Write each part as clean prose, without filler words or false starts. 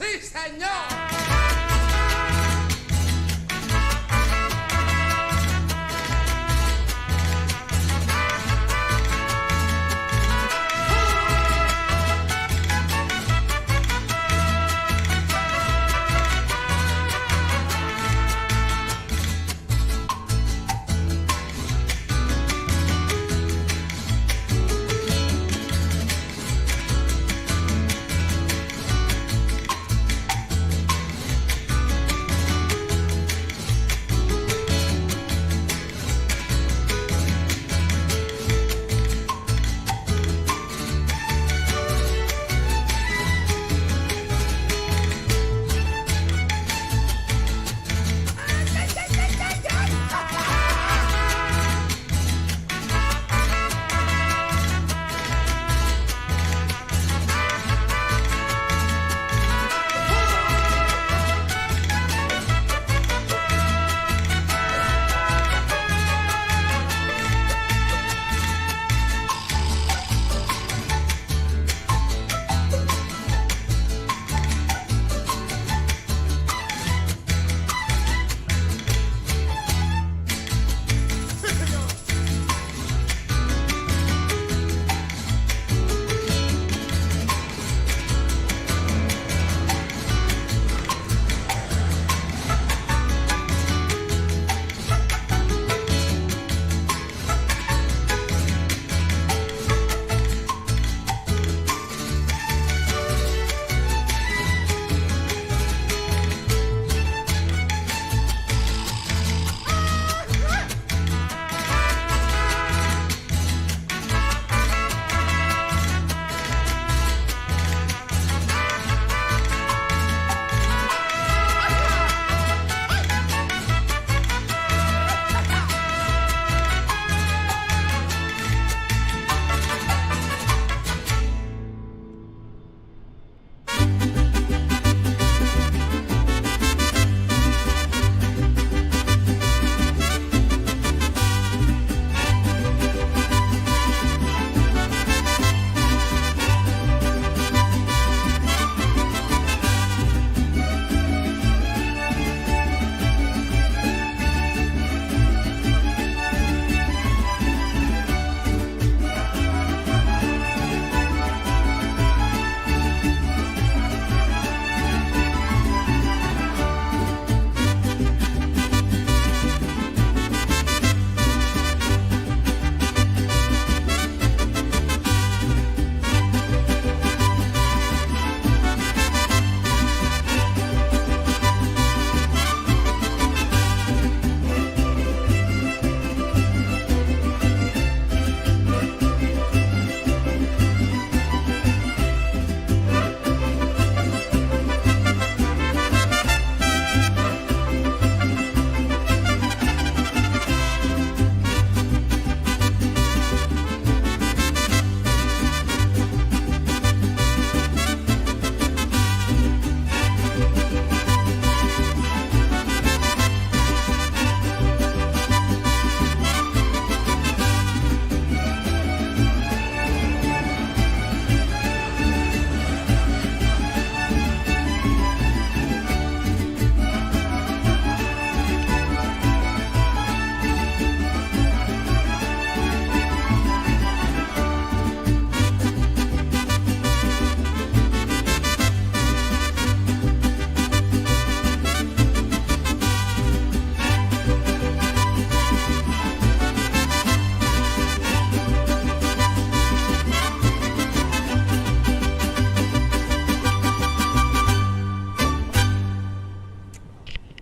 ¡Sí, señor!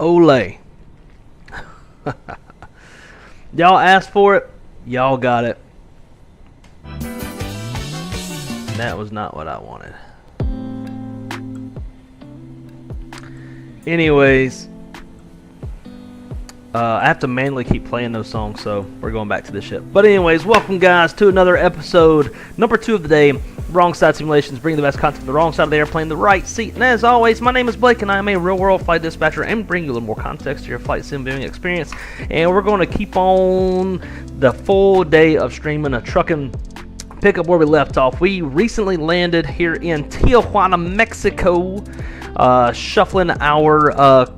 Olay. Y'all asked for it, y'all got it. That was not what I wanted. Anyways, I have to manually keep playing those songs, so we're going back to this shit. But anyways, welcome guys to another episode, number 2 of the day. Wrong Side Simulations, bring the best content to the wrong side of the airplane, the right seat. And as always, my name is Blake, and I am a real-world flight dispatcher, and bring you a little more context to your flight sim viewing experience. And we're going to keep on the full day of streaming a trucking. Pick up where we left off. We recently landed here in Tijuana, Mexico, shuffling our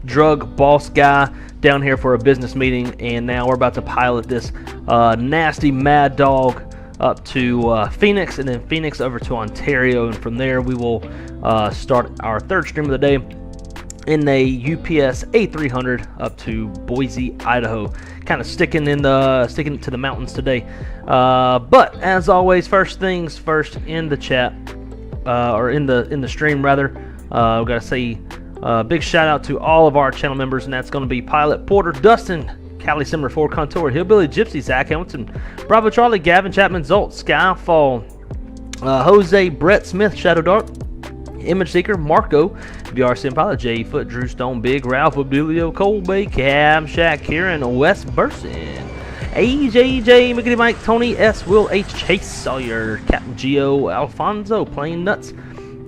drug boss guy down here for a business meeting, and now we're about to pilot this nasty mad dog up to Phoenix, and then Phoenix over to Ontario, and from there we will start our third stream of the day in a UPS A300 up to Boise, Idaho. Kind of sticking to the mountains today. But as always, first things first, in the chat or in the stream rather, we gotta say big shout out to all of our channel members, and that's going to be Pilot Porter, Dustin, Cali Simmer, Ford Contour, Hillbilly Gypsy, Zach Hamilton, Bravo Charlie, Gavin Chapman, Zolt, Skyfall, Jose, Brett Smith, Shadow Dark, Image Seeker, Marco, VRCM Pilot, J Foot, Drew Stone, Big Ralph, Abilio, Colby, Cam, Shaq, Kieran, Wes Burson, AJJ, Mickey Mike, Tony S, Will H, Chase Sawyer, Captain Geo, Alfonso, Plain Nuts,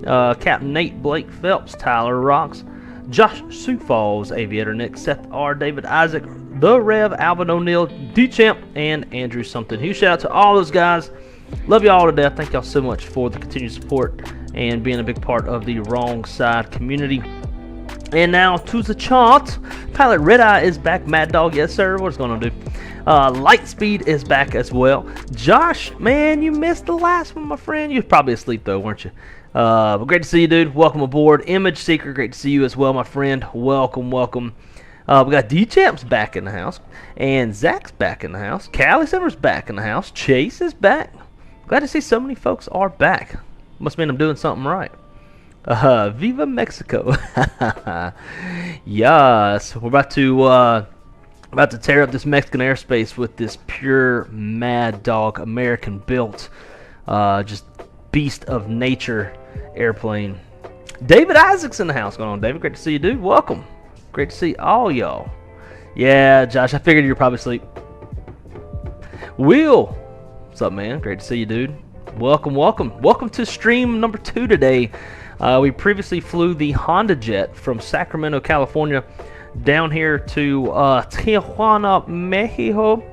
Captain Nate, Blake Phelps, Tyler Rocks, Josh Sioux Falls, Aviator Nick, Seth R, David Isaac, The Rev, Alvin O'Neill, D-Champ, and Andrew Something. Huge shout out to all those guys. Love you all to death. Thank y'all so much for the continued support and being a big part of the Wrong Side community. And now to the chart. Pilot Red Eye is back. Mad Dog, yes sir. What's going on, dude? Lightspeed is back as well. Josh, man, you missed the last one, my friend. You were probably asleep though, weren't you? But great to see you, dude. Welcome aboard. Image Seeker, great to see you as well, my friend. Welcome, welcome. We got D-Champ's back in the house, and Zach's back in the house. Callie Simmer's back in the house. Chase is back. Glad to see so many folks are back. Must mean I'm doing something right. Viva Mexico. Yes, we're about to tear up this Mexican airspace with this pure mad dog American built, just beast of nature airplane. David Isaac's in the house. Going on, David? Great to see you, dude. Welcome. Great to see all y'all. Yeah, Josh, I figured you were probably asleep. Will, what's up, man? Great to see you, dude. Welcome, welcome. Welcome to stream number 2 today. We previously flew the Honda Jet from Sacramento, California, down here to Tijuana, Mexico.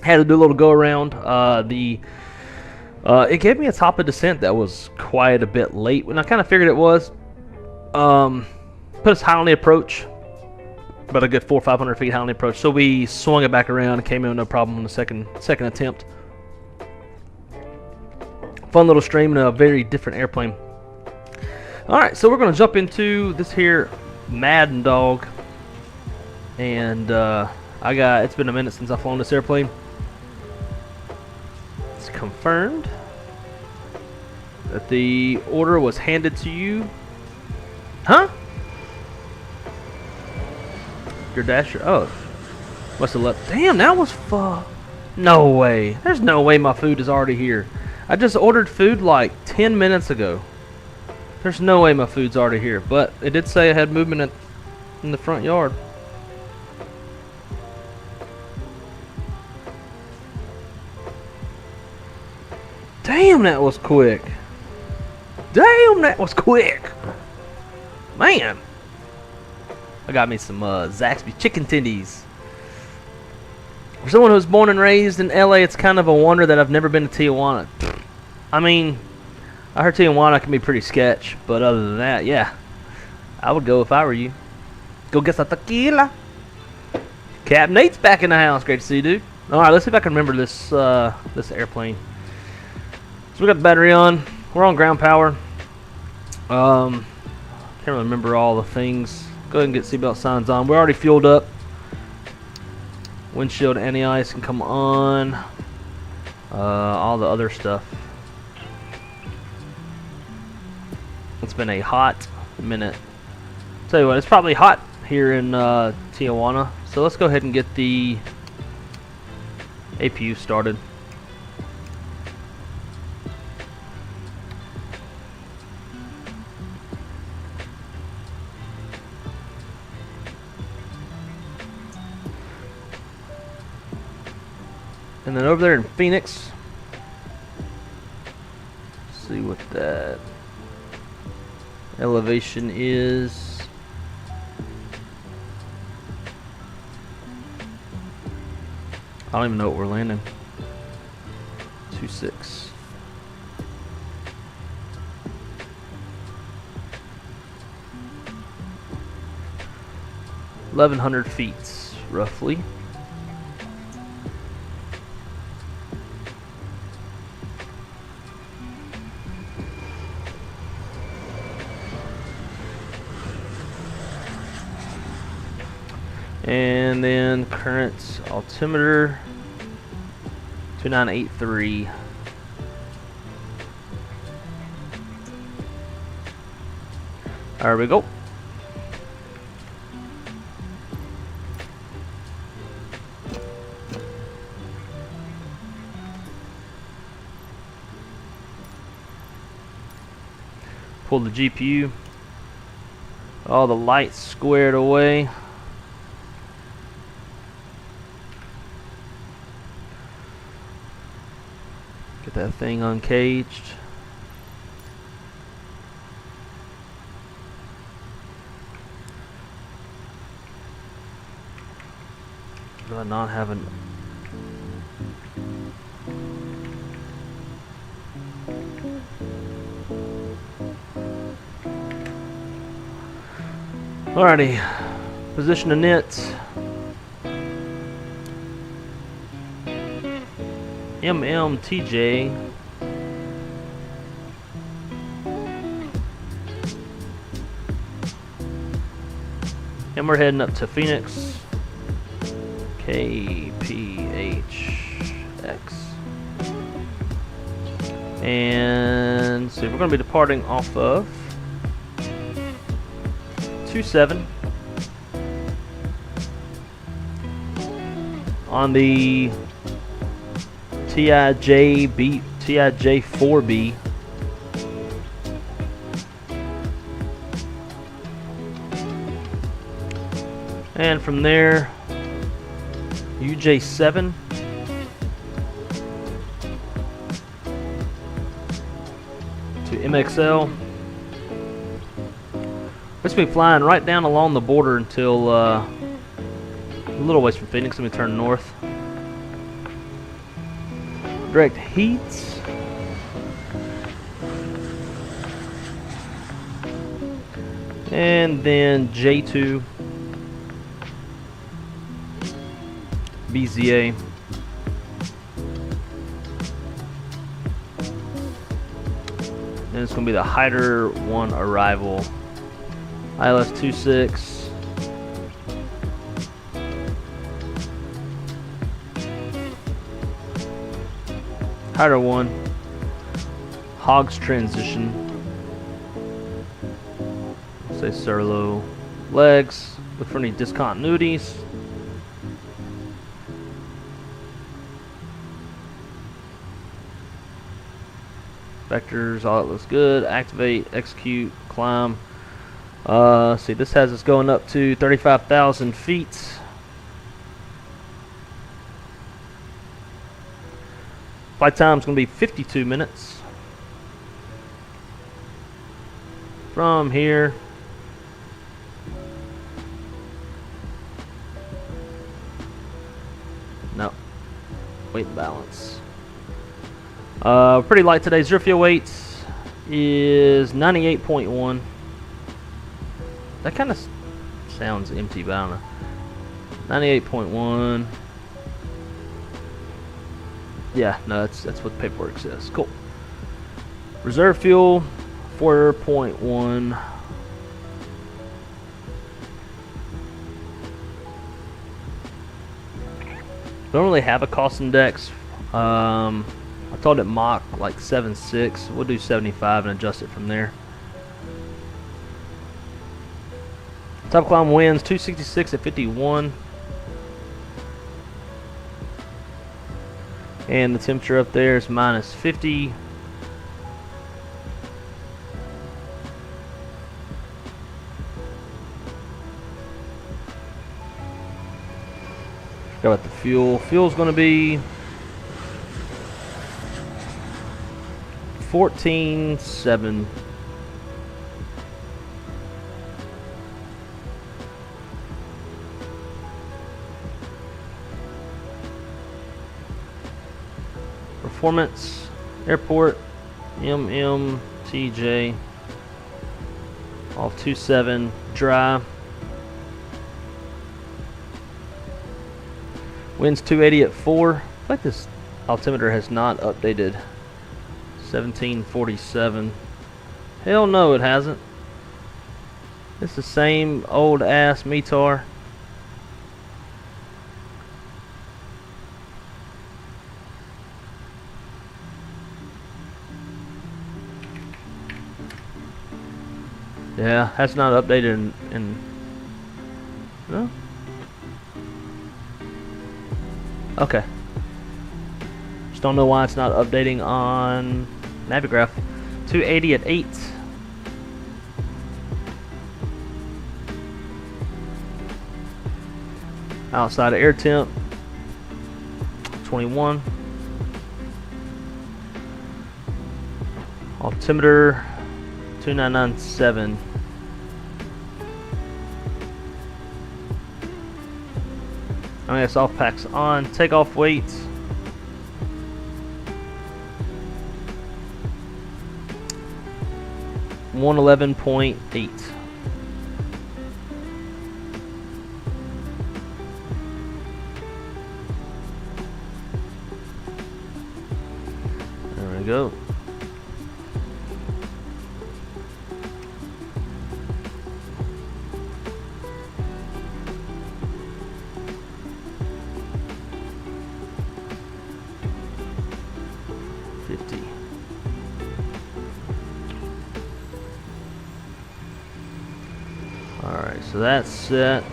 Had to do a little go around. It gave me a top of descent that was quite a bit late, and I kind of figured it was. Put us high on the approach, about a good 400 or 500 feet high on the approach. So we swung it back around and came in with no problem on the second attempt. Fun little stream in a very different airplane. All right, so we're gonna jump into this here Madden Dog, and it's been a minute since I've flown this airplane. It's confirmed that the order was handed to you. Huh? Your dasher. Oh, must have left. Damn, that was no way. There's no way my food is already here. I just ordered food like 10 minutes ago. There's no way my food's already here, but it did say I had movement in the front yard. Damn, that was quick. Damn, that was quick. Man. I got me some Zaxby chicken tendies. For someone who was born and raised in LA, it's kind of a wonder that I've never been to Tijuana. I mean, I heard Tijuana can be pretty sketch, but other than that, yeah, I would go if I were you. Go get some tequila. Cap Nate's back in the house. Great to see you, dude. All right, let's see if I can remember this this airplane. So we got the battery on. We're on ground power. Can't really remember all the things. Go ahead and get seatbelt signs on. We're already fueled up. Windshield anti-ice can come on. All the other stuff. It's been a hot minute. Tell you what, it's probably hot here in Tijuana. So let's go ahead and get the APU started. And then over there in Phoenix, see what that elevation is. I don't even know what we're landing. 26. $1,100 feet, roughly. And then current altimeter 2983. There we go. Pull the GPU. All the lights squared away. Get that thing uncaged. Do I not have an... Alrighty, position the knit. Mmtj. And we're heading up to Phoenix. Kphx. And so we're going to be departing off of 27 on the TIJ4B. And from there, UJ7 to MXL. Let's be flying right down along the border until a little ways from Phoenix. Let me turn north. Direct heat. And then J2 BZA. And it's going to be the Hyder 1 arrival. ILS 26. Hyder 1. Hogs transition. Say Serlo. Legs. Look for any discontinuities. Vectors, all that looks good. Activate, execute, climb. See, this has us going up to 35,000 feet. Flight time is going to be 52 minutes. From here, no, weight and balance. Pretty light today. Zero fuel weight is 98.1. That kind of sounds empty, but I don't know. 98.1. Yeah, no, that's what the paperwork says. Cool. Reserve fuel 4.1. Don't really have a cost index. I told it Mach like 7.6. We'll do 75 and adjust it from there. Top climb winds 266 at 51. And the temperature up there is minus 50. Go with the fuel. Fuel's going to be 14.7. Performance, airport, Mmtj, off 2.7, dry. Winds 280 at 4. I feel like this altimeter has not updated. 1747. Hell no, it hasn't. It's the same old ass METAR. Yeah, has not updated in no? Okay. Just don't know why it's not updating on Navigraph. 280 at 8. Outside of air temp, 21. Altimeter, 2997. IS off packs on. Takeoff weight, 111.8. There we go. Alright, so that's set.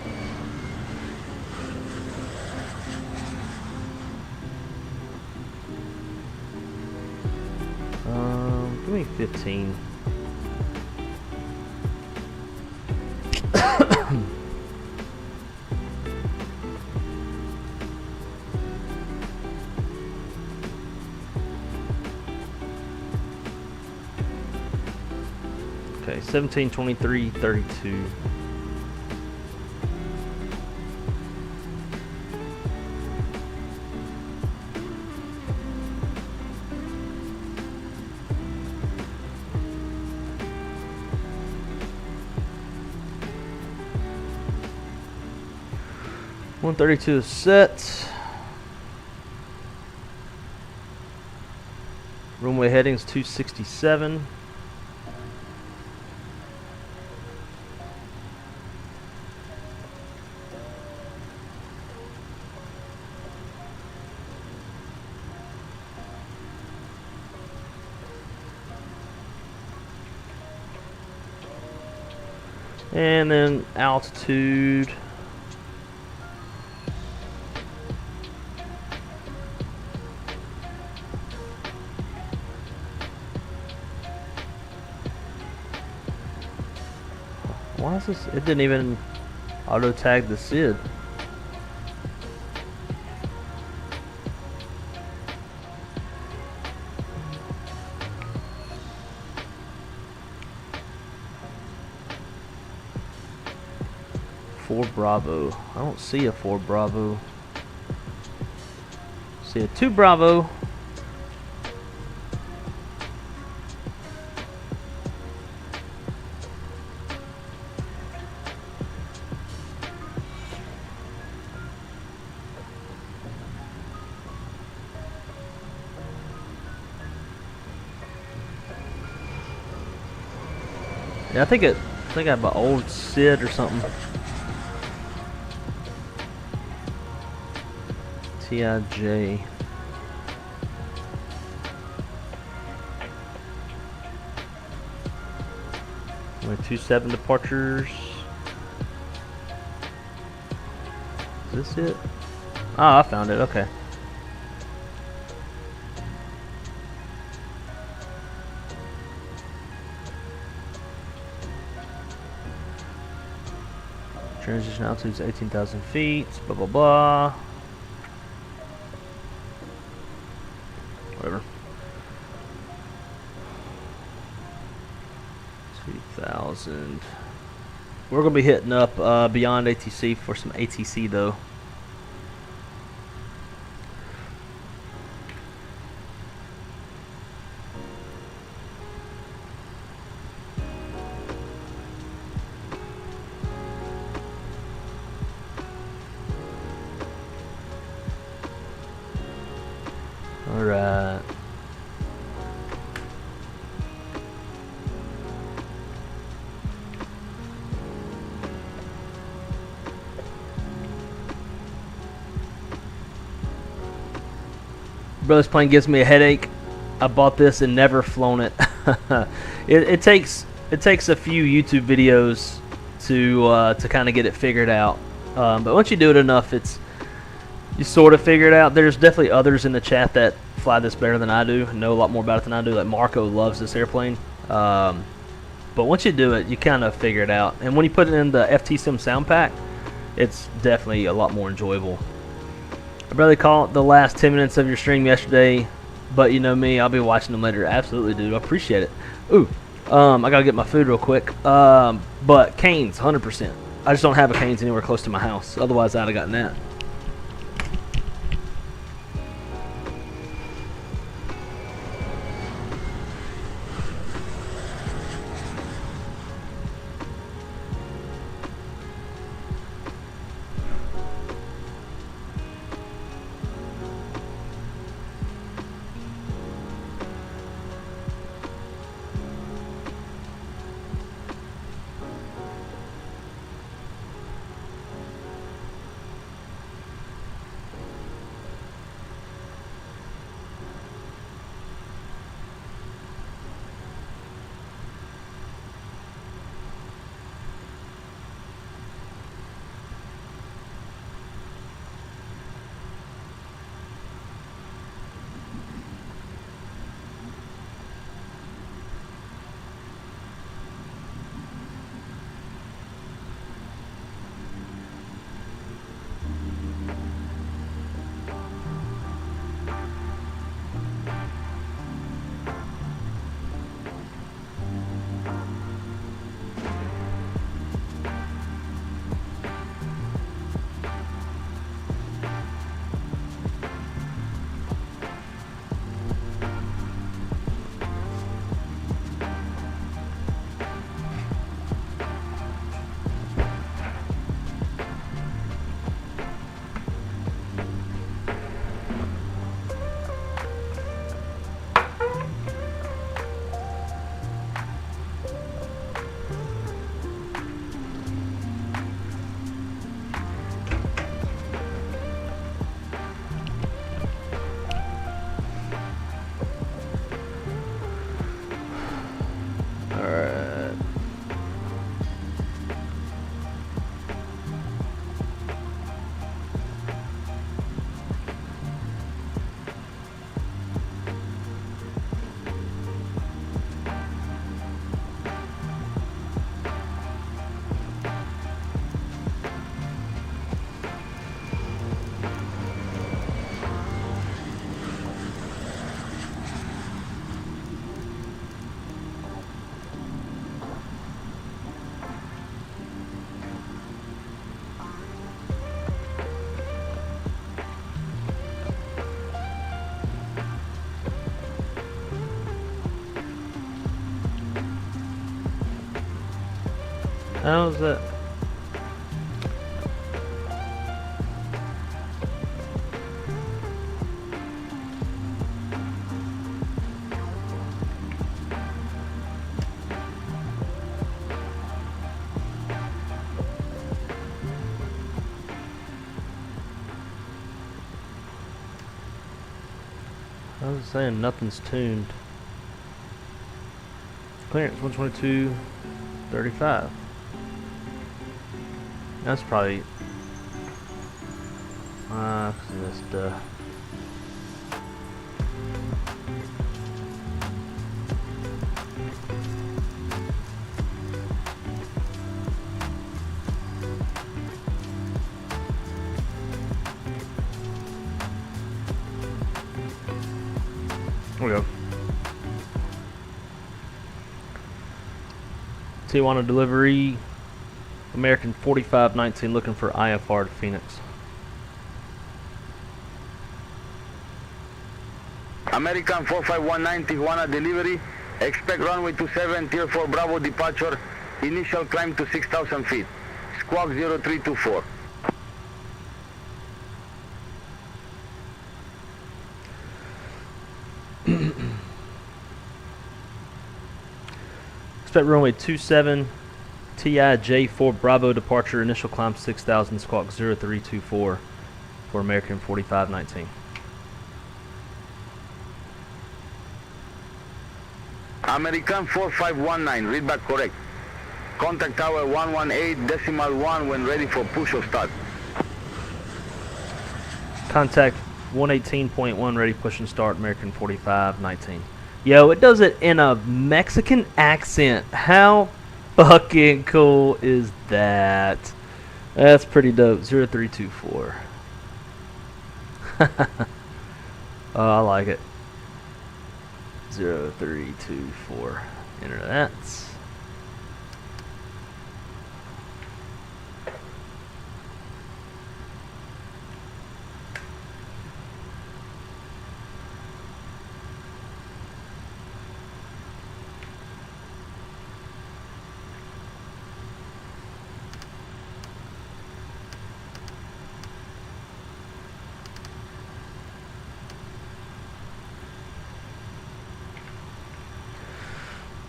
Give me 15. Okay, 17, 23, 32. .132 is set. Runway headings 267. And then altitude. Why is this? It didn't even auto tag the SID. Four Bravo. I don't see a 4 Bravo. See a 2 Bravo. Yeah, I think I have an old SID or something. TIJ. Only 27 departures. Is this it? Ah, I found it. Okay. Transition altitude is 18,000 feet. Blah blah blah. Whatever. 3,000. We're gonna be hitting up beyond ATC for some ATC though. All right. Bro, this plane gives me a headache. I bought this and never flown it. It takes a few YouTube videos to kind of get it figured out. But once you do it enough, you sort of figure it out. There's definitely others in the chat that fly this better than I do, know a lot more about it than I do. Like Marco loves this airplane. But once you do it, you kind of figure it out. And when you put it in the FT Sim sound pack, it's definitely a lot more enjoyable. I barely caught the last 10 minutes of your stream yesterday, but you know me, I'll be watching them later. Absolutely, dude. I appreciate it. Ooh, I gotta get my food real quick. But Canes, 100%. I just don't have a Canes anywhere close to my house. Otherwise, I'd have gotten that. How's that? I was saying nothing's tuned. Clearance 122.35. That's probably just There we go. Tijuana delivery. American 4519 looking for IFR to Phoenix. American 4519 Tijuana delivery. Expect runway 27, Tier 4 Bravo departure. Initial climb to 6,000 feet. Squawk 0324. Expect runway 27, TIJ4 Bravo departure. Initial climb 6,000. Squawk 0324 for American 4519. American 4519, read back correct. Contact tower 118.1 when ready for push or start. Contact 118.1 ready push and start American 4519. Yo, it does it in a Mexican accent. How fucking cool is that? That's pretty dope. 0324. I like it. 0324. Enter that.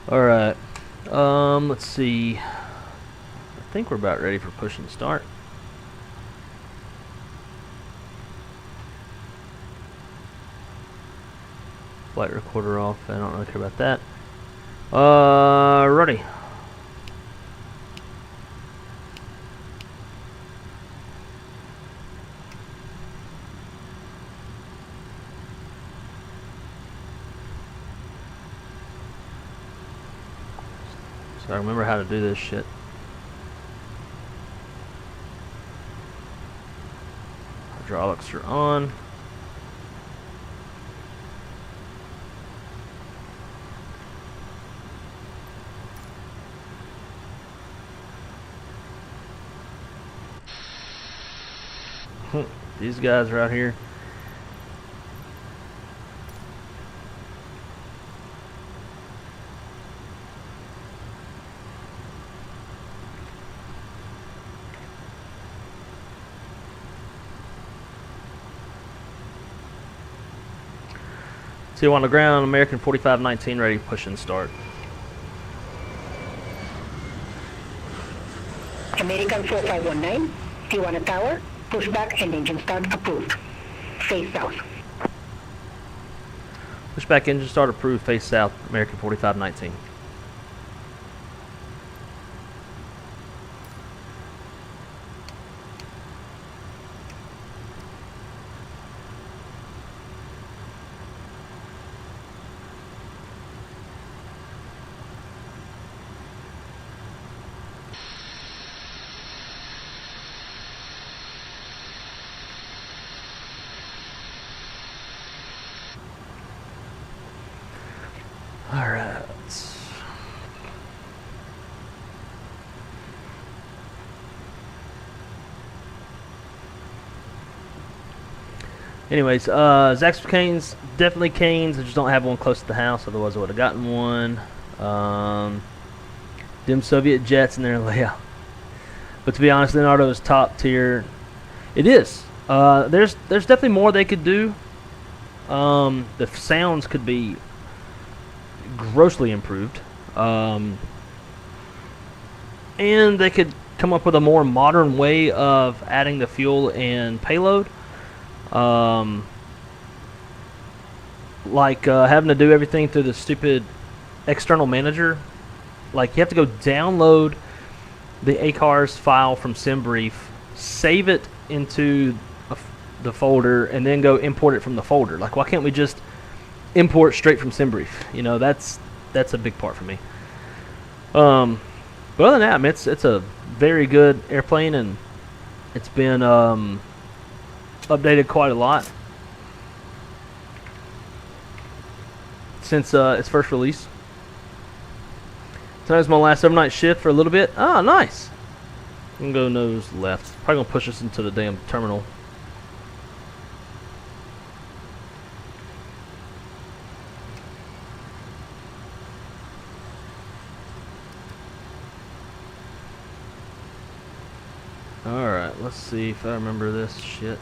Alright, let's see. I think we're about ready for push and start. Flight recorder off, I don't really care about that. Ready. So I remember how to do this shit. Hydraulics are on. These guys are out here. Two on the ground, American 4519 ready, push and start. American 4519, Tijuana Tower, pushback and engine start approved. Face south. Pushback engine start approved, face south, American 4519. Alright. Anyways, Zaxxon canes, definitely canes. I just don't have one close to the house, otherwise I would have gotten one. Them Soviet jets in their layout. But to be honest, Leonardo is top tier. It is. There's definitely more they could do. The sounds could be grossly improved, and they could come up with a more modern way of adding the fuel and payload, like having to do everything through the stupid external manager. Like you have to go download the ACARS file from SimBrief, save it into the folder, and then go import it from the folder. Like, why can't we just import straight from SimBrief? You know, that's a big part for me. But other than that, I mean, it's a very good airplane, and it's been updated quite a lot since its first release. Tonight's my last overnight shift for a little bit. Ah, nice. I'm gonna go nose left. Probably gonna push us into the damn terminal. Alright, let's see if I remember this shit.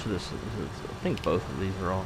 I think both of these are off.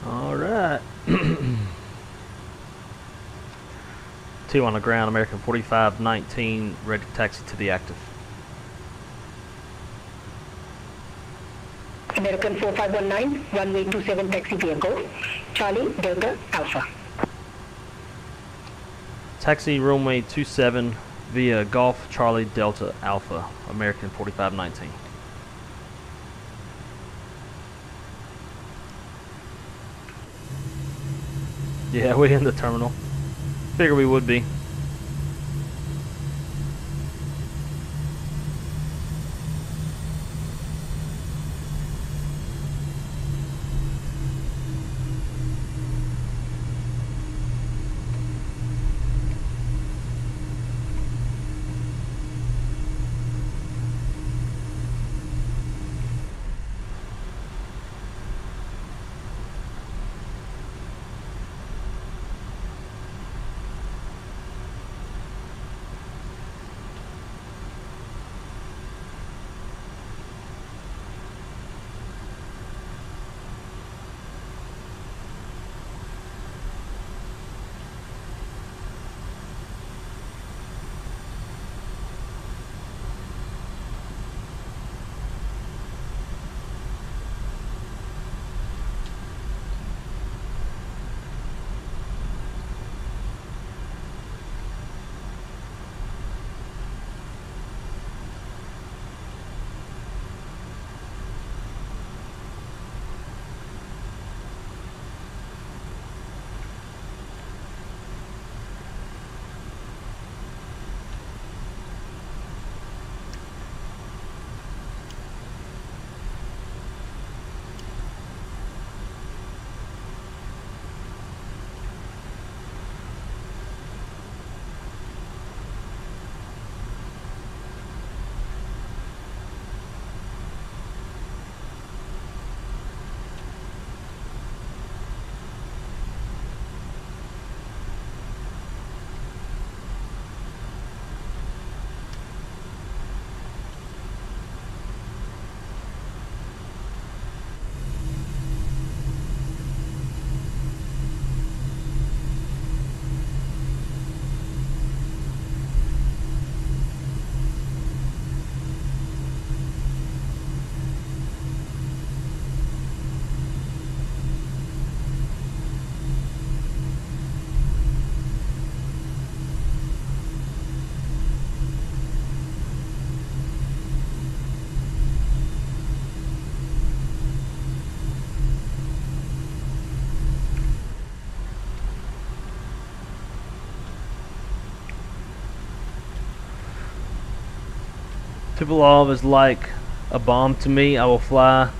Alright. Two on the ground, American 4519, ready to taxi to the active. American 4519, runway 27 taxi vehicle, Charlie Delta Alpha. Taxi runway 27 via Golf Charlie Delta Alpha, American 4519. Yeah, we in the terminal. Figure we would be. Tupolev is like a bomb to me. I will fly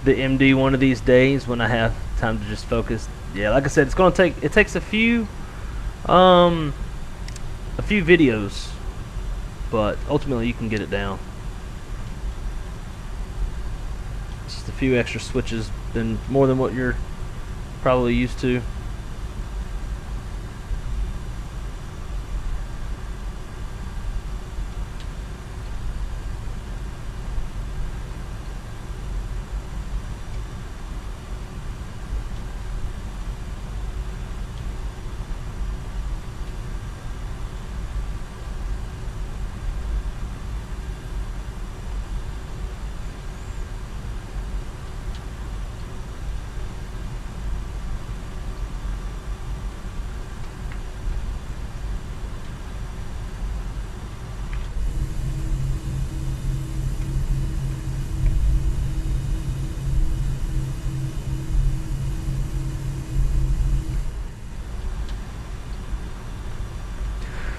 the MD one of these days when I have time to just focus. Yeah, like I said, it's gonna take. It takes a few videos, but ultimately you can get it down. Just a few extra switches than more than what you're probably used to.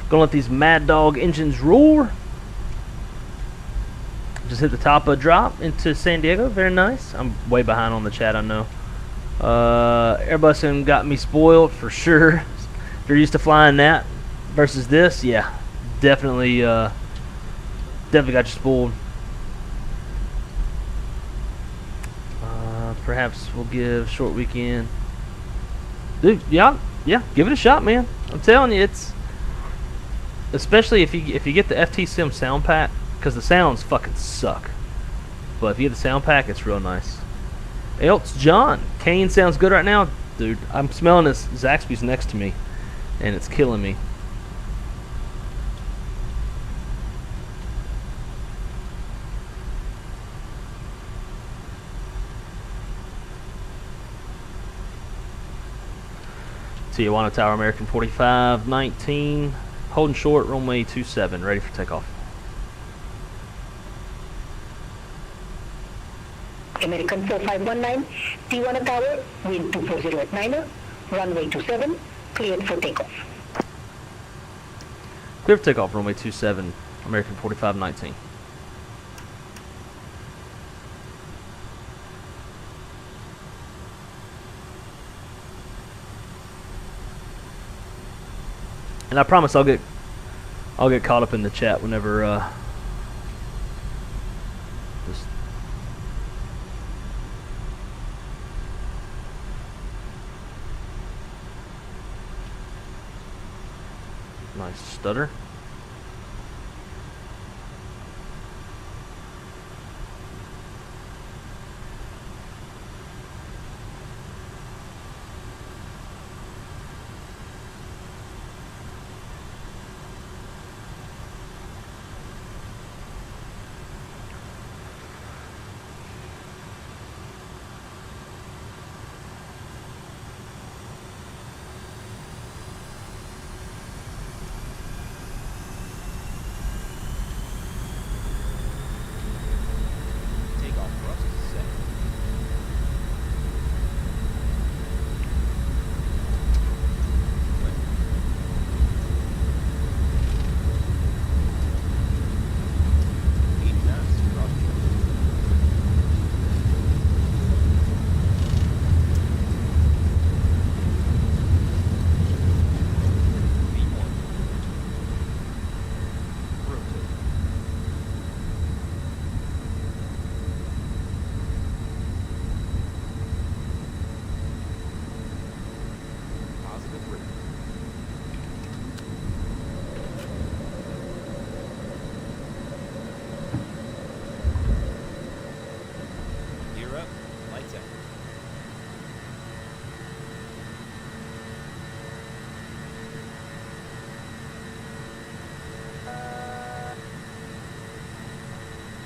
Gonna let these Mad Dog engines roar. Just hit the top of drop into San Diego. Very nice. I'm way behind on the chat, I know. Airbus got me spoiled for sure. If you're used to flying that versus this, yeah, definitely got you spoiled. Perhaps we'll give short weekend. Dude, yeah, give it a shot, man. I'm telling you, it's. Especially if you get the FT Sim sound pack, because the sounds fucking suck. But if you get the sound pack, it's real nice. Elts John, Kane sounds good right now, dude. I'm smelling this Zaxby's next to me, and it's killing me. Tijuana Tower, American 4519. Holding short, runway 27, ready for takeoff. American 4519, Tijuana Tower, wind 240 at 9er, runway 27, cleared for takeoff. Clear for takeoff, runway 27, American 4519. And I promise I'll get caught up in the chat whenever just nice stutter.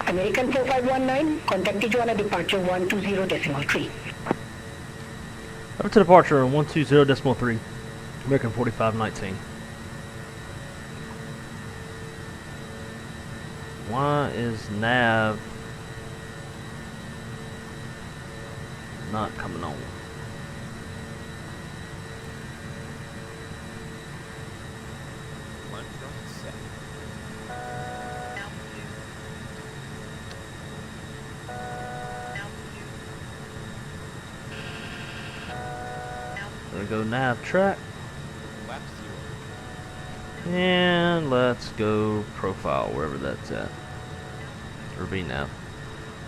American 4519, contact Tijuana departure 120.3. Over to departure on 120.3, American 4519. Why is nav not coming on? We're gonna go nav track. Lap 0. And let's go profile, wherever that's at. Or VNav.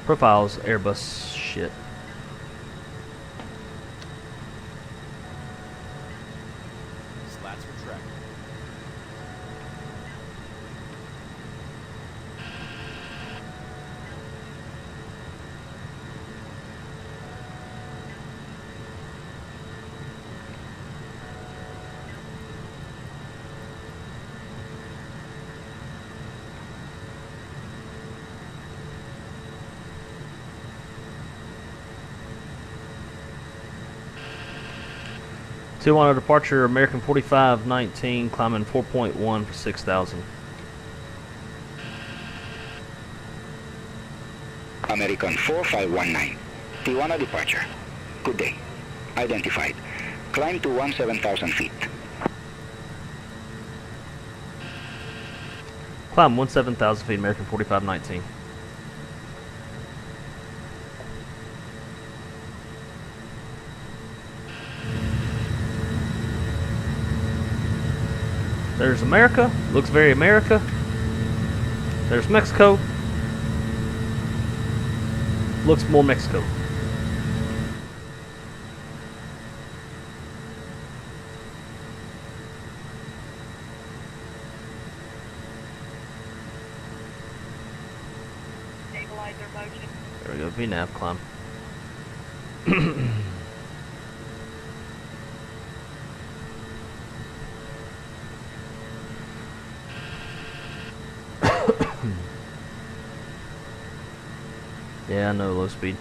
Profiles, Airbus shit. Slats for track. Tijuana departure, American 4519, climbing 4.1 for 6,000. American 4519, Tijuana departure. Good day. Identified. Climb to 17,000 feet. Climb 17,000 feet, American 4519. There's America, looks very America. There's Mexico, looks more Mexico. Stabilizer motion. There we go, VNav climb. Yeah, I know, low speed.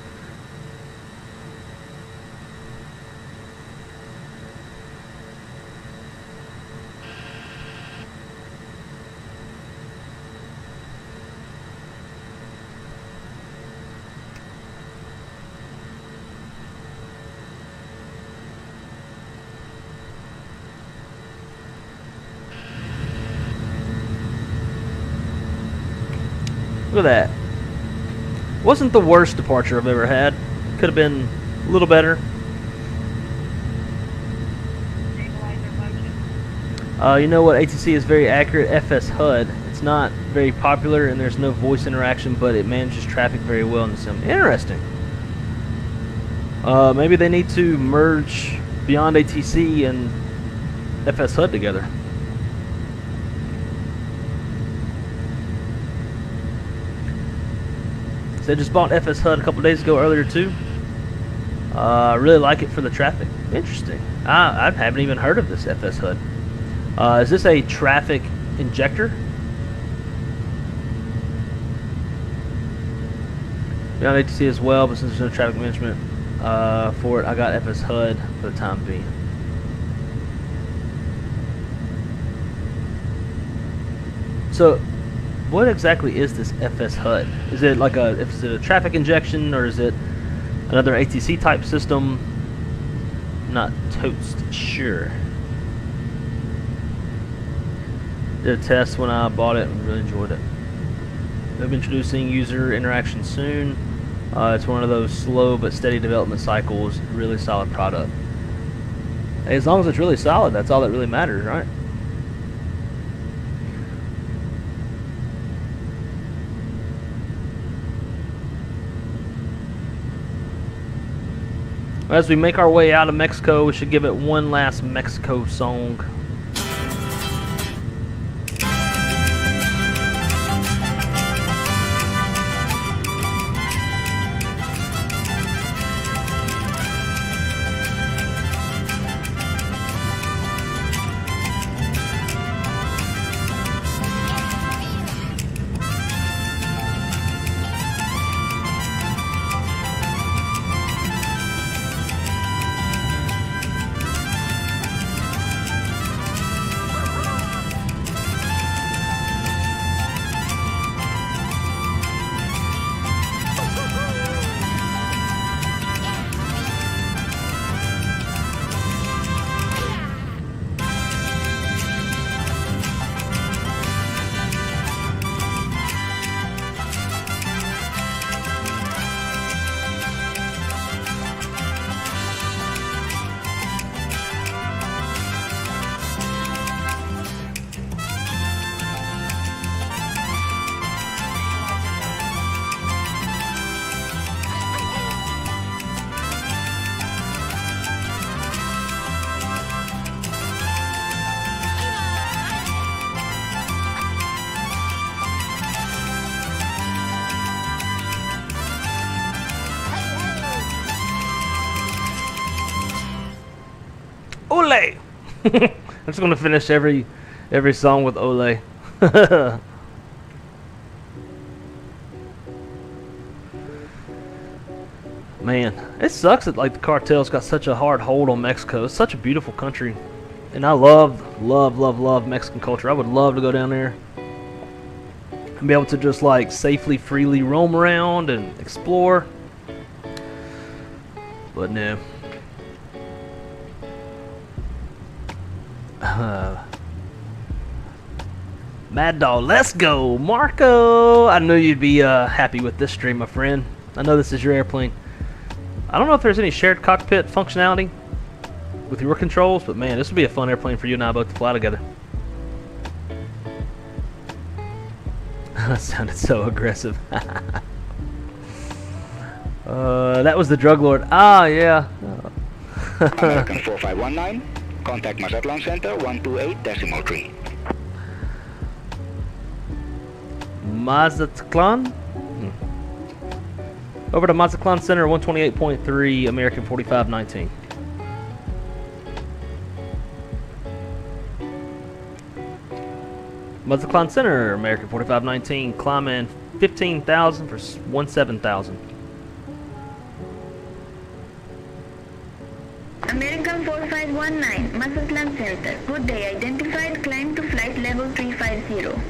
Look at that. Wasn't the worst departure I've ever had. Could have been a little better. Stabilizer motion. You know what? ATC is very accurate. FS HUD. It's not very popular and there's no voice interaction, but it manages traffic very well in the sim. Interesting. Maybe they need to merge Beyond ATC and FS HUD together. They just bought FS HUD a couple days ago earlier too. I really like it for the traffic. Interesting. I haven't even heard of this FS HUD. Is this a traffic injector? Beyond ATC as well, but since there's no traffic management for it, I got FS HUD for the time being. So, what exactly is this FS HUD? Is it like is it a traffic injection or is it another ATC type system? Not toast sure. Did a test when I bought it and really enjoyed it. They'll be introducing user interaction soon. It's one of those slow but steady development cycles. Really solid product. Hey, as long as it's really solid, that's all that really matters, right? As we make our way out of Mexico, we should give it one last Mexico song. Ole! I'm just gonna finish every song with Ole. Man, it sucks that like the cartel's got such a hard hold on Mexico. It's such a beautiful country, and I love Mexican culture. I would love to go down there and be able to just like safely, freely roam around and explore. But no. Mad Dog, let's go, Marco. I knew you'd be happy with this stream, my friend. I know this is your airplane. I don't know if there's any shared cockpit functionality with your controls, but man, this would be a fun airplane for you and I both to fly together. That sounded so aggressive. That was the drug lord. Ah, yeah. American 4519, contact Mazatlan Center 128.3. Mazatlan? Over to Mazatlan Center 128.3, American 4519. Mazatlan Center, American 4519, climbing 15,000 for 17,000. American 4519, Mazatlan Center. Good day. Identified. Climb to flight level 350.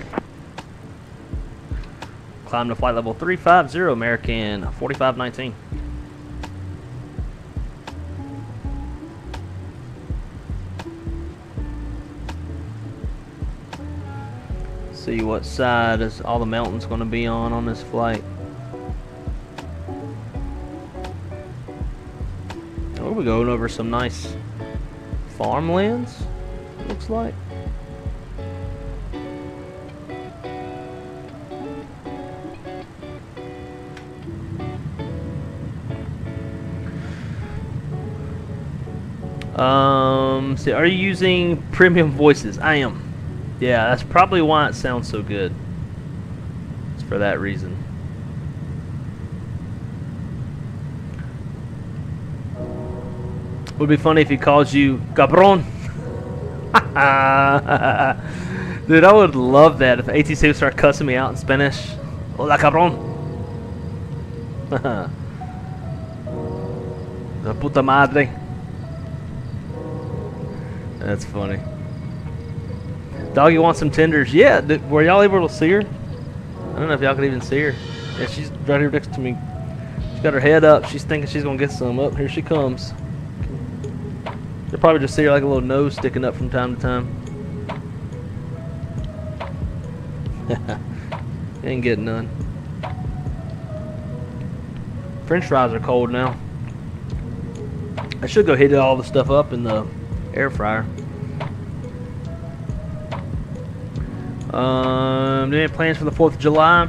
Climb to flight level 350, American 4519. See what side is all the mountains going to be on this flight. Oh, we're going over some nice farmlands, looks like. See, are you using premium voices? I am. Yeah, that's probably why it sounds so good. It's for that reason. Would be funny if he calls you cabron. Dude, I would love that if ATC would start cussing me out in Spanish. Hola, cabron. La puta madre. That's funny. Doggy wants some tenders. Yeah, were y'all able to see her? I don't know if y'all could even see her. Yeah, she's right here next to me. She's got her head up. She's thinking she's going to get some. Up here she comes. You'll probably just see her like a little nose sticking up from time to time. Ain't getting none. French fries are cold now. I should go heat all the stuff up in the air fryer. Any plans for the 4th of July?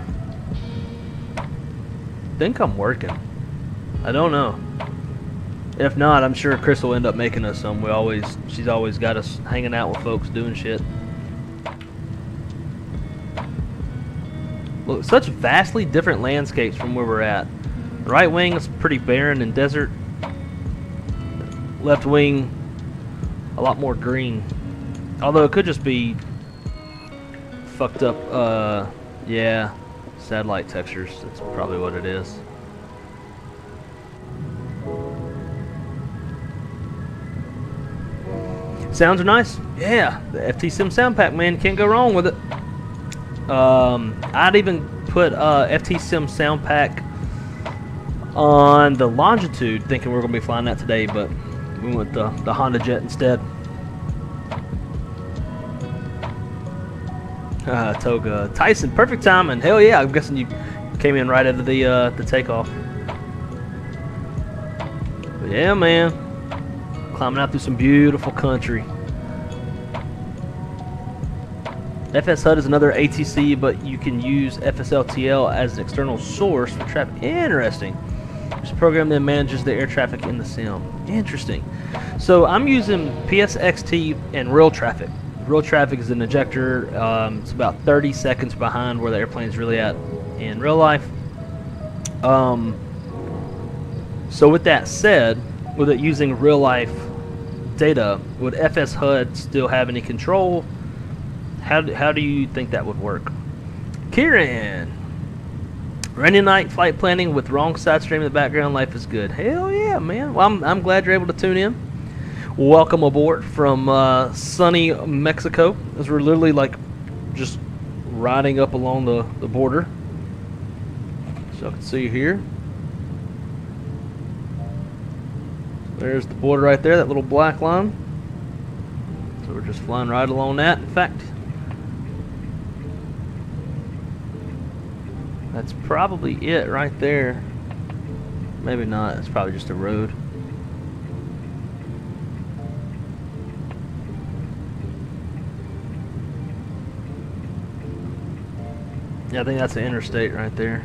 Think I'm working. I don't know. If not, I'm sure Chris will end up making us some. She's always got us hanging out with folks doing shit. Look, such vastly different landscapes from where we're at. The right wing is pretty barren and desert. Left wing, a lot more green. Although it could just be fucked up, yeah, satellite textures. That's probably what it is. Sounds are nice. Yeah, the FT Sim sound pack, man, can't go wrong with it. I'd even put FT Sim sound pack on the Longitude, thinking we're gonna be flying that today, but we went the Honda Jet instead. Toga. Tyson, perfect timing. Hell yeah, I'm guessing you came in right into the takeoff. But yeah, man. Climbing out through some beautiful country. FS HUD is another ATC, but you can use FSLTL as an external source for traffic. Interesting. This program then manages the air traffic in the sim. Interesting. So I'm using PSXT and real traffic. Real traffic is an ejector. It's about 30 seconds behind where the airplane's really at in real life. So with that said, with it using real life data, would FS HUD still have any control? How do you think that would work? Kieran, rainy night flight planning with wrong side stream in the background. Life is good. Hell yeah, man. Well, I'm glad you're able to tune in. Welcome aboard from sunny Mexico, as we're literally like just riding up along the border. So I can see you here. There's the border right there, that little black line. So we're just flying right along that. In fact, that's probably it right there. Maybe not. It's probably just a road. Yeah, I think that's the interstate right there.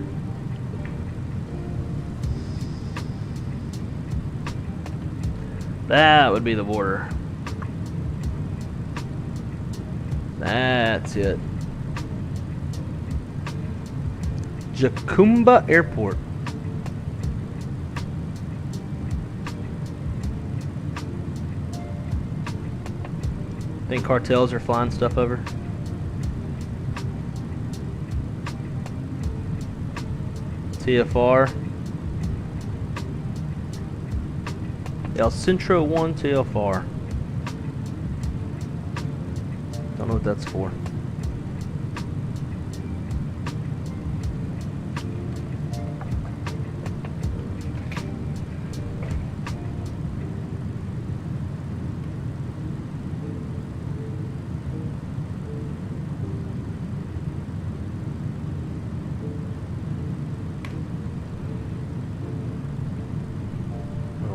That would be the border. That's it. Jacumba Airport. Think cartels are flying stuff over? TFR. El Centro 1 TFR. Don't know what that's for.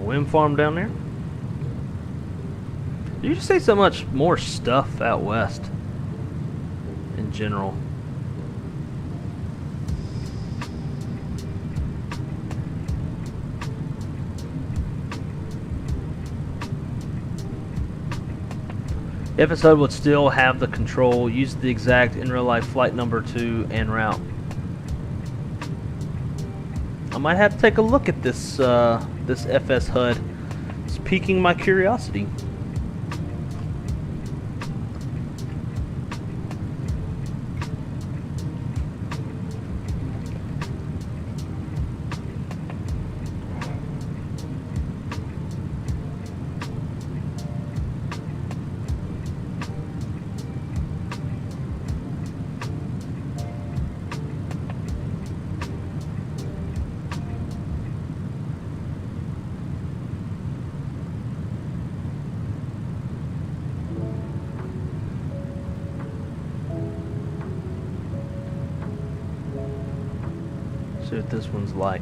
Wind farm down there. You just see so much more stuff out west in general. FSO would still have the control, use the exact in real life flight number to en route. I might have to take a look at this this FS HUD. It's piquing my curiosity. See what this one's like.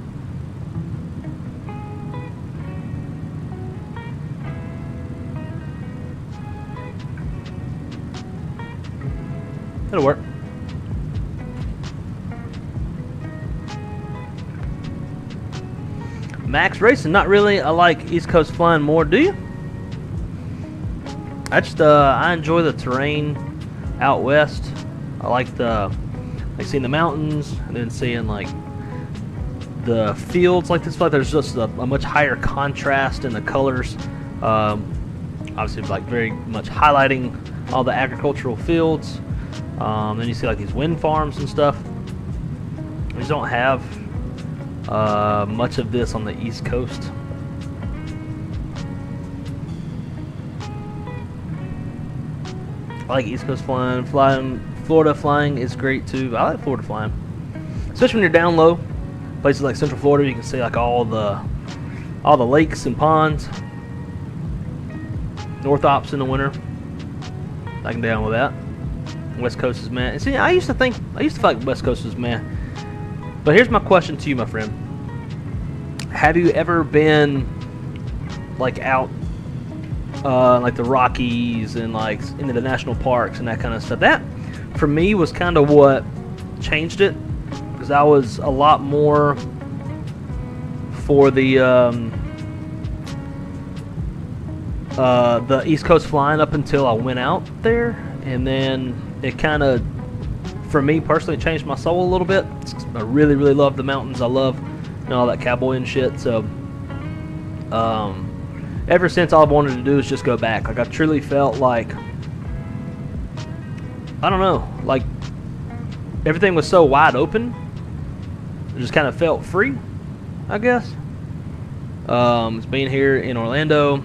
It'll work. Max Racing, not really. I like East Coast flying more. Do you? I enjoy the terrain out west. I like seeing the mountains and then seeing like the fields like this. Like there's just a much higher contrast in the colors. Obviously, like very much highlighting all the agricultural fields. Then you see like these wind farms and stuff. We just don't have much of this on the East Coast. I like East Coast flying. Florida flying is great too. I like Florida flying, especially when you're down low. Places like Central Florida, you can see like all the lakes and ponds. North Ops in the winter, I can down with that. West Coast is meh. See, I used to feel like West Coast was meh. But here's my question to you, my friend. Have you ever been like out like the Rockies and like into the national parks and that kind of stuff? That for me was kind of what changed it, because I was a lot more for the East Coast flying up until I went out there, and then it kind of, for me personally, changed my soul a little bit. I really, really love the mountains. I love all that cowboy and shit. So, ever since, all I've wanted to do is just go back. Like, I truly felt like, I don't know, like everything was so wide open. It just kind of felt free, I guess. It's being here in Orlando.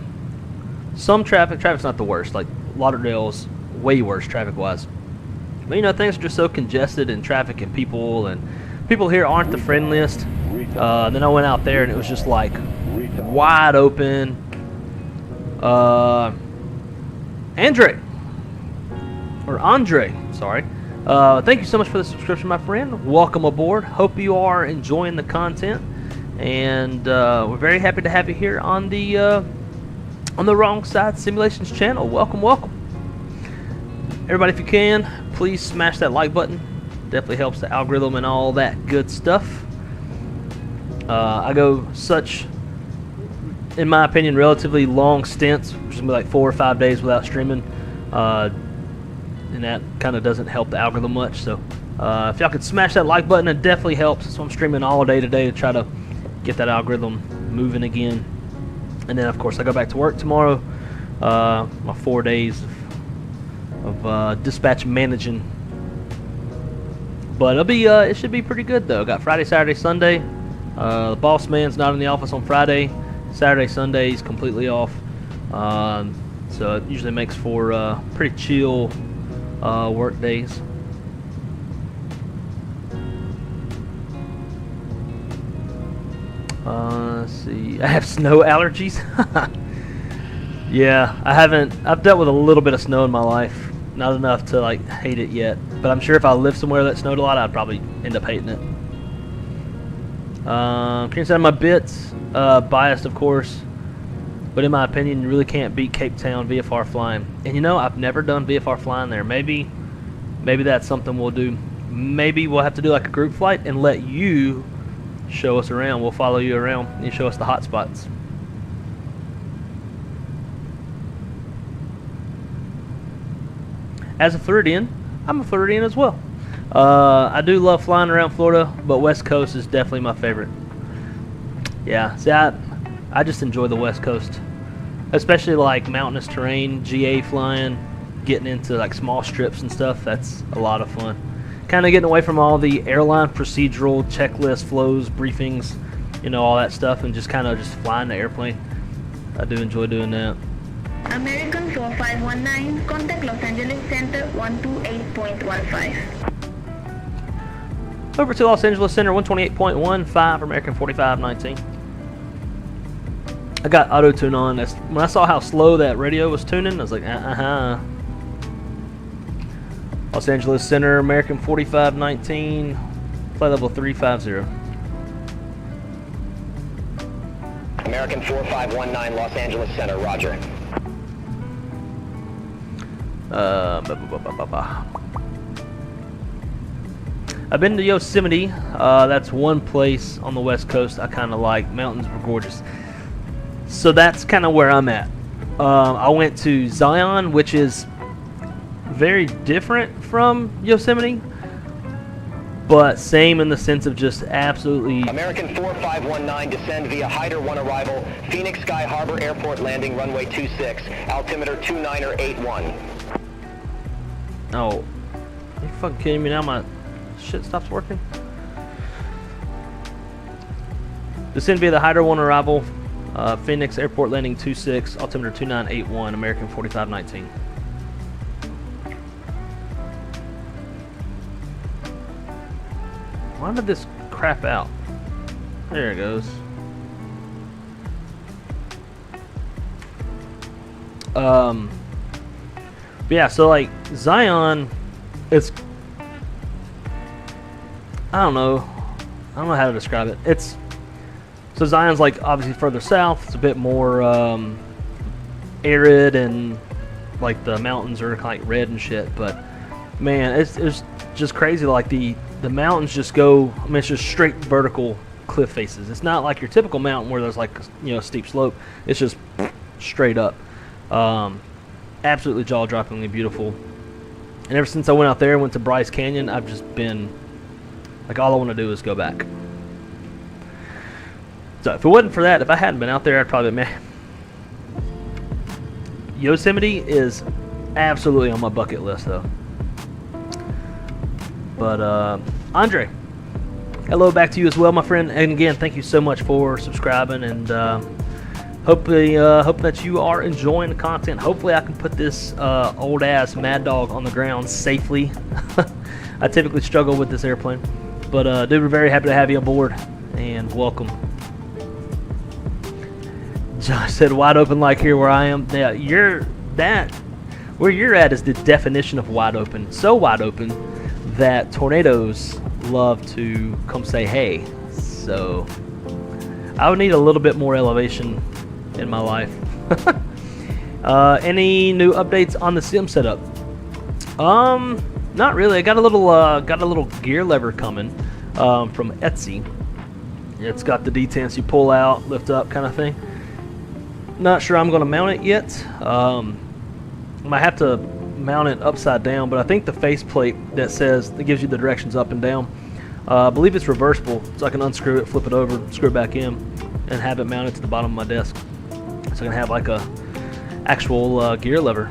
Some traffic's not the worst. Like Lauderdale's way worse traffic-wise. But you know, things are just so congested in traffic and people here aren't the friendliest. Then I went out there and it was just like wide open. Andre, sorry. Thank you so much for the subscription, my friend. Welcome aboard. Hope you are enjoying the content, and we're very happy to have you here on the Wrong Side Simulations channel. Welcome, welcome. Everybody, if you can, please smash that like button. Definitely helps the algorithm and all that good stuff. I go such, in my opinion, relatively long stints, which is gonna be like 4 or 5 days without streaming, and that kind of doesn't help the algorithm much. So if y'all could smash that like button, it definitely helps. So I'm streaming all day today to try to get that algorithm moving again. And then of course I go back to work tomorrow. My 4 days of dispatch managing, but it'll be it should be pretty good though. Got Friday, Saturday, Sunday. The boss man's not in the office on Friday. Saturday, Sunday he's completely off. So it usually makes for pretty chill work days. Let's see. I have snow allergies. Yeah, I've dealt with a little bit of snow in my life. Not enough to like hate it yet, but I'm sure if I lived somewhere that snowed a lot, I'd probably end up hating it. Can you say my bits? Biased, of course, but in my opinion, you really can't beat Cape Town VFR flying. And you know, I've never done VFR flying there. Maybe that's something we'll do. Maybe we'll have to do like a group flight and let you show us around. We'll follow you around and you show us the hot spots. As a Floridian, I'm a Floridian as well. I do love flying around Florida, but West Coast is definitely my favorite. Yeah, see, I just enjoy the West Coast, especially like mountainous terrain, GA flying, getting into like small strips and stuff. That's a lot of fun. Kind of getting away from all the airline procedural checklist flows, briefings, you know, all that stuff, and just kind of just flying the airplane. I do enjoy doing that. American 4519, contact Los Angeles Center 128.15. Over to Los Angeles Center 128.15, American 4519. I got auto tune on. When I saw how slow that radio was tuning, I was like, Los Angeles Center, American 4519, flight level 350. American 4519, Los Angeles Center, roger. I've been to Yosemite. That's one place on the West Coast I kind of like. Mountains were gorgeous. So that's kind of where I'm at. I went to Zion, which is very different from Yosemite, but same in the sense of just absolutely. American 4519, descend via Hyder 1 arrival, Phoenix Sky Harbor Airport landing, runway 26, altimeter 2981. Oh, are you fucking kidding me now? My shit stops working. Descend via the Hyder 1 arrival, Phoenix Airport landing 26, altimeter 2981, American 4519. Why did this crap out? There it goes. But yeah, so like Zion, it's, I don't know how to describe it. So Zion's like obviously further south. It's a bit more arid, and like the mountains are kind of like red and shit. But man, it's just crazy. Like the mountains just go. I mean, it's just straight vertical cliff faces. It's not like your typical mountain where there's like, you know, a steep slope. It's just straight up. Absolutely jaw-droppingly beautiful. And ever since I went out there and went to Bryce Canyon, I've just been like, all I want to do is go back. So if it wasn't for that, if I hadn't been out there, I'd probably been, Yosemite is absolutely on my bucket list, though. But Andre, hello back to you as well, my friend. And again, thank you so much for subscribing, and hope that you are enjoying the content. Hopefully, I can put this old ass Mad Dog on the ground safely. I typically struggle with this airplane, but dude, we're very happy to have you on board, and welcome. Josh said, "Wide open like here where I am." Yeah, where you're at is the definition of wide open. So wide open that tornadoes love to come say hey. So I would need a little bit more elevation in my life. Any new updates on the sim setup? Not really. I got a little gear lever coming from Etsy. It's got the detents you pull out, lift up kind of thing. Not sure I'm going to mount it yet. Might have to mount it upside down, but I think the faceplate that gives you the directions up and down, I believe it's reversible, so I can unscrew it, flip it over, screw it back in, and have it mounted to the bottom of my desk. So I can have like a actual gear lever.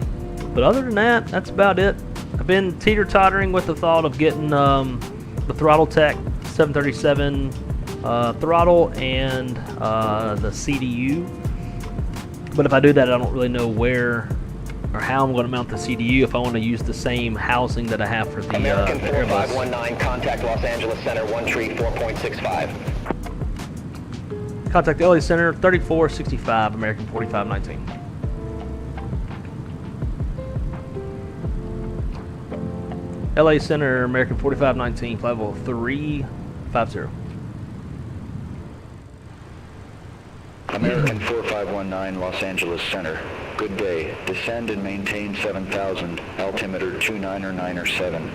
But other than that, that's about it. I've been teeter-tottering with the thought of getting the Throttle Tech 737 throttle and the CDU. But if I do that, I don't really know where or how I'm going to mount the CDU if I want to use the same housing that I have for the American Airbus. 4519, contact Los Angeles Center, 134.65. Contact LA Center, 3465, American 4519. LA Center, American 4519, flight level 350. American 4519, Los Angeles Center. Good day. Descend and maintain 7000, altimeter 2997.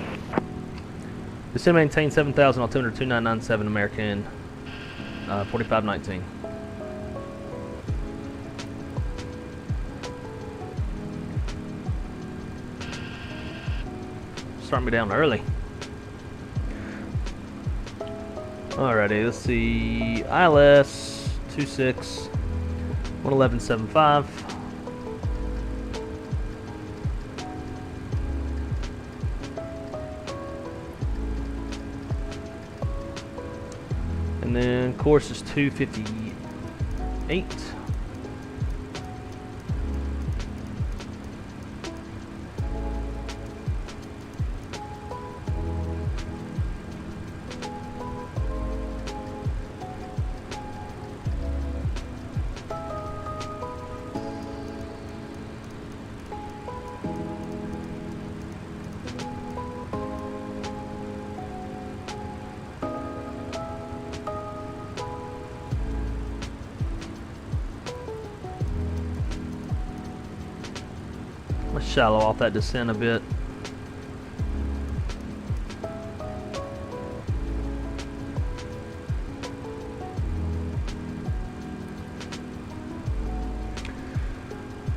Descend and maintain 7000, altimeter 2997, American 4519. Start me down early. Alrighty, let's see. ILS 26 111.75. And then course is 258. Let's shallow off that descent a bit.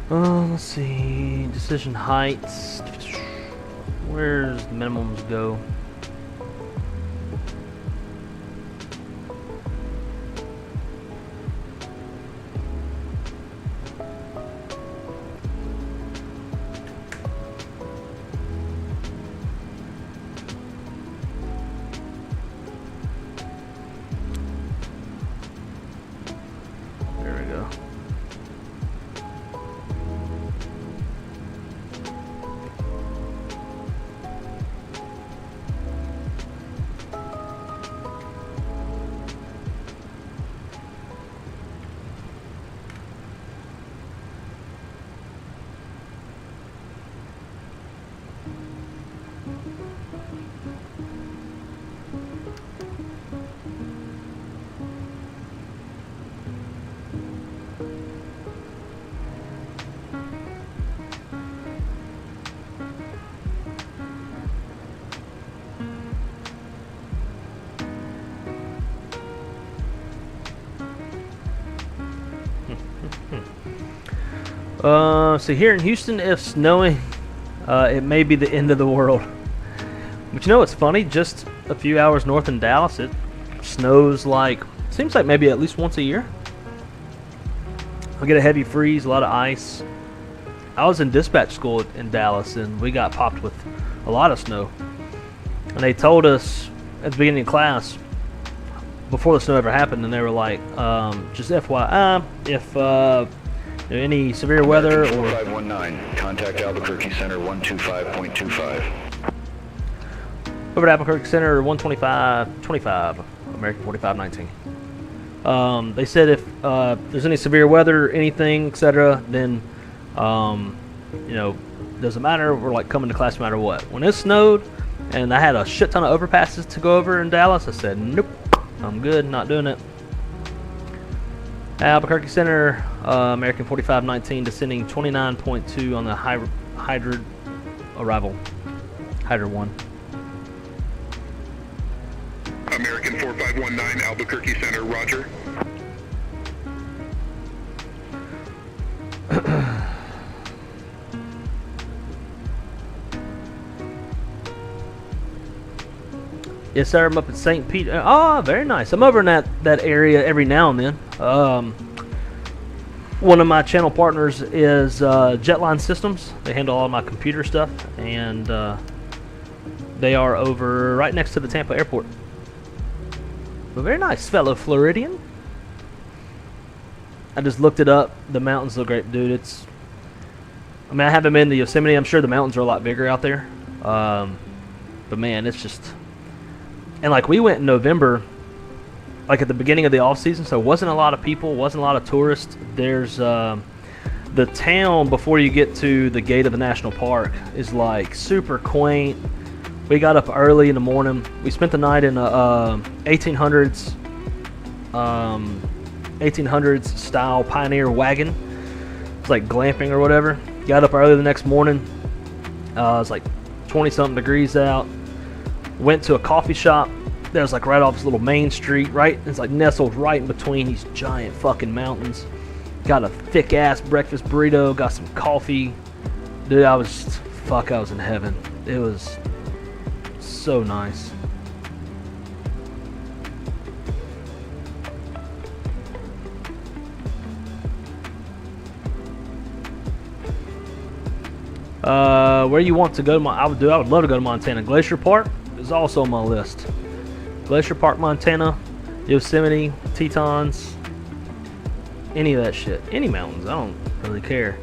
Let's see, decision heights. Where's the minimums go? There we go. So here in Houston, if snowing, it may be the end of the world. But you know what's funny? Just a few hours north in Dallas, it snows like, seems like maybe at least once a year. I'll get a heavy freeze, a lot of ice. I was in dispatch school in Dallas, and we got popped with a lot of snow. And they told us at the beginning of class, before the snow ever happened, and they were like, just FYI, if any severe weather or... 4519, contact Albuquerque Center 125.25. Over to Albuquerque Center 125.25, American 4519. They said if there's any severe weather, anything, etc., then, doesn't matter. We're like coming to class no matter what. When it snowed and I had a shit ton of overpasses to go over in Dallas, I said, nope, I'm good, not doing it. Albuquerque Center, American 4519, descending 29.2 on the hydrid arrival. Hydra 1. American 4519, Albuquerque Center, roger. Yes, sir. I'm up at St. Pete. Oh, very nice. I'm over in that area every now and then. One of my channel partners is Jetline Systems. They handle all my computer stuff, and they are over right next to the Tampa airport. But very nice, fellow Floridian. I just looked it up. The mountains look great, dude. I haven't been to Yosemite. I'm sure the mountains are a lot bigger out there. But man, it's just... And like we went in November, like at the beginning of the off season, so wasn't a lot of people, wasn't a lot of tourists. There's the town before you get to the gate of the national park is like super quaint. We got up early in the morning. We spent the night in a 1800s style Pioneer wagon. It's like glamping or whatever. Got up early the next morning. It was like 20-something degrees out. Went to a coffee shop that was like right off this little main street, right? It's like nestled right in between these giant fucking mountains. Got a thick ass breakfast burrito, got some coffee. Dude, I was in heaven. It was so nice. Where you want to go to? I would love to go to Montana. Glacier Park is also on my list. Glacier Park, Montana, Yosemite, Tetons, any of that shit. Any mountains, I don't really care.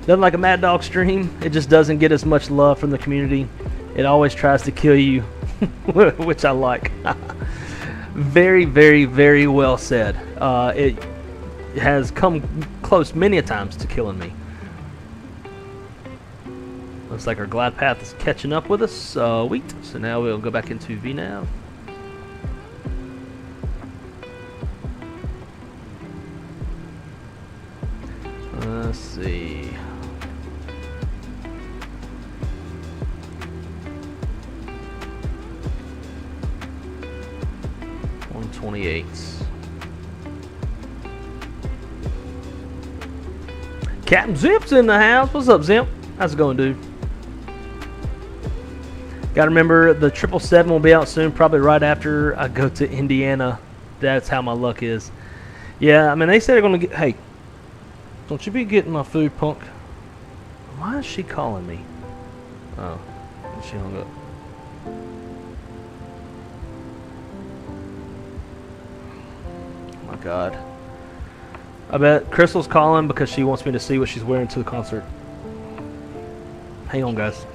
Nothing like a Mad Dog stream. It just doesn't get as much love from the community. It always tries to kill you, which I like. Very, very, very well said. It has come close many a times to killing me. Looks like our glide path is catching up with us. Sweet. So now we'll go back into VNav. Let's see. .128. Captain Zimp's in the house. What's up, Zimp? How's it going, dude? Gotta remember, the 777 will be out soon, probably right after I go to Indiana. That's how my luck is. Yeah, I mean, they said they're gonna get... Hey, don't you be getting my food, punk. Why is she calling me? Oh, she hung up. Oh my God. I bet Crystal's calling because she wants me to see what she's wearing to the concert. Hang on, guys.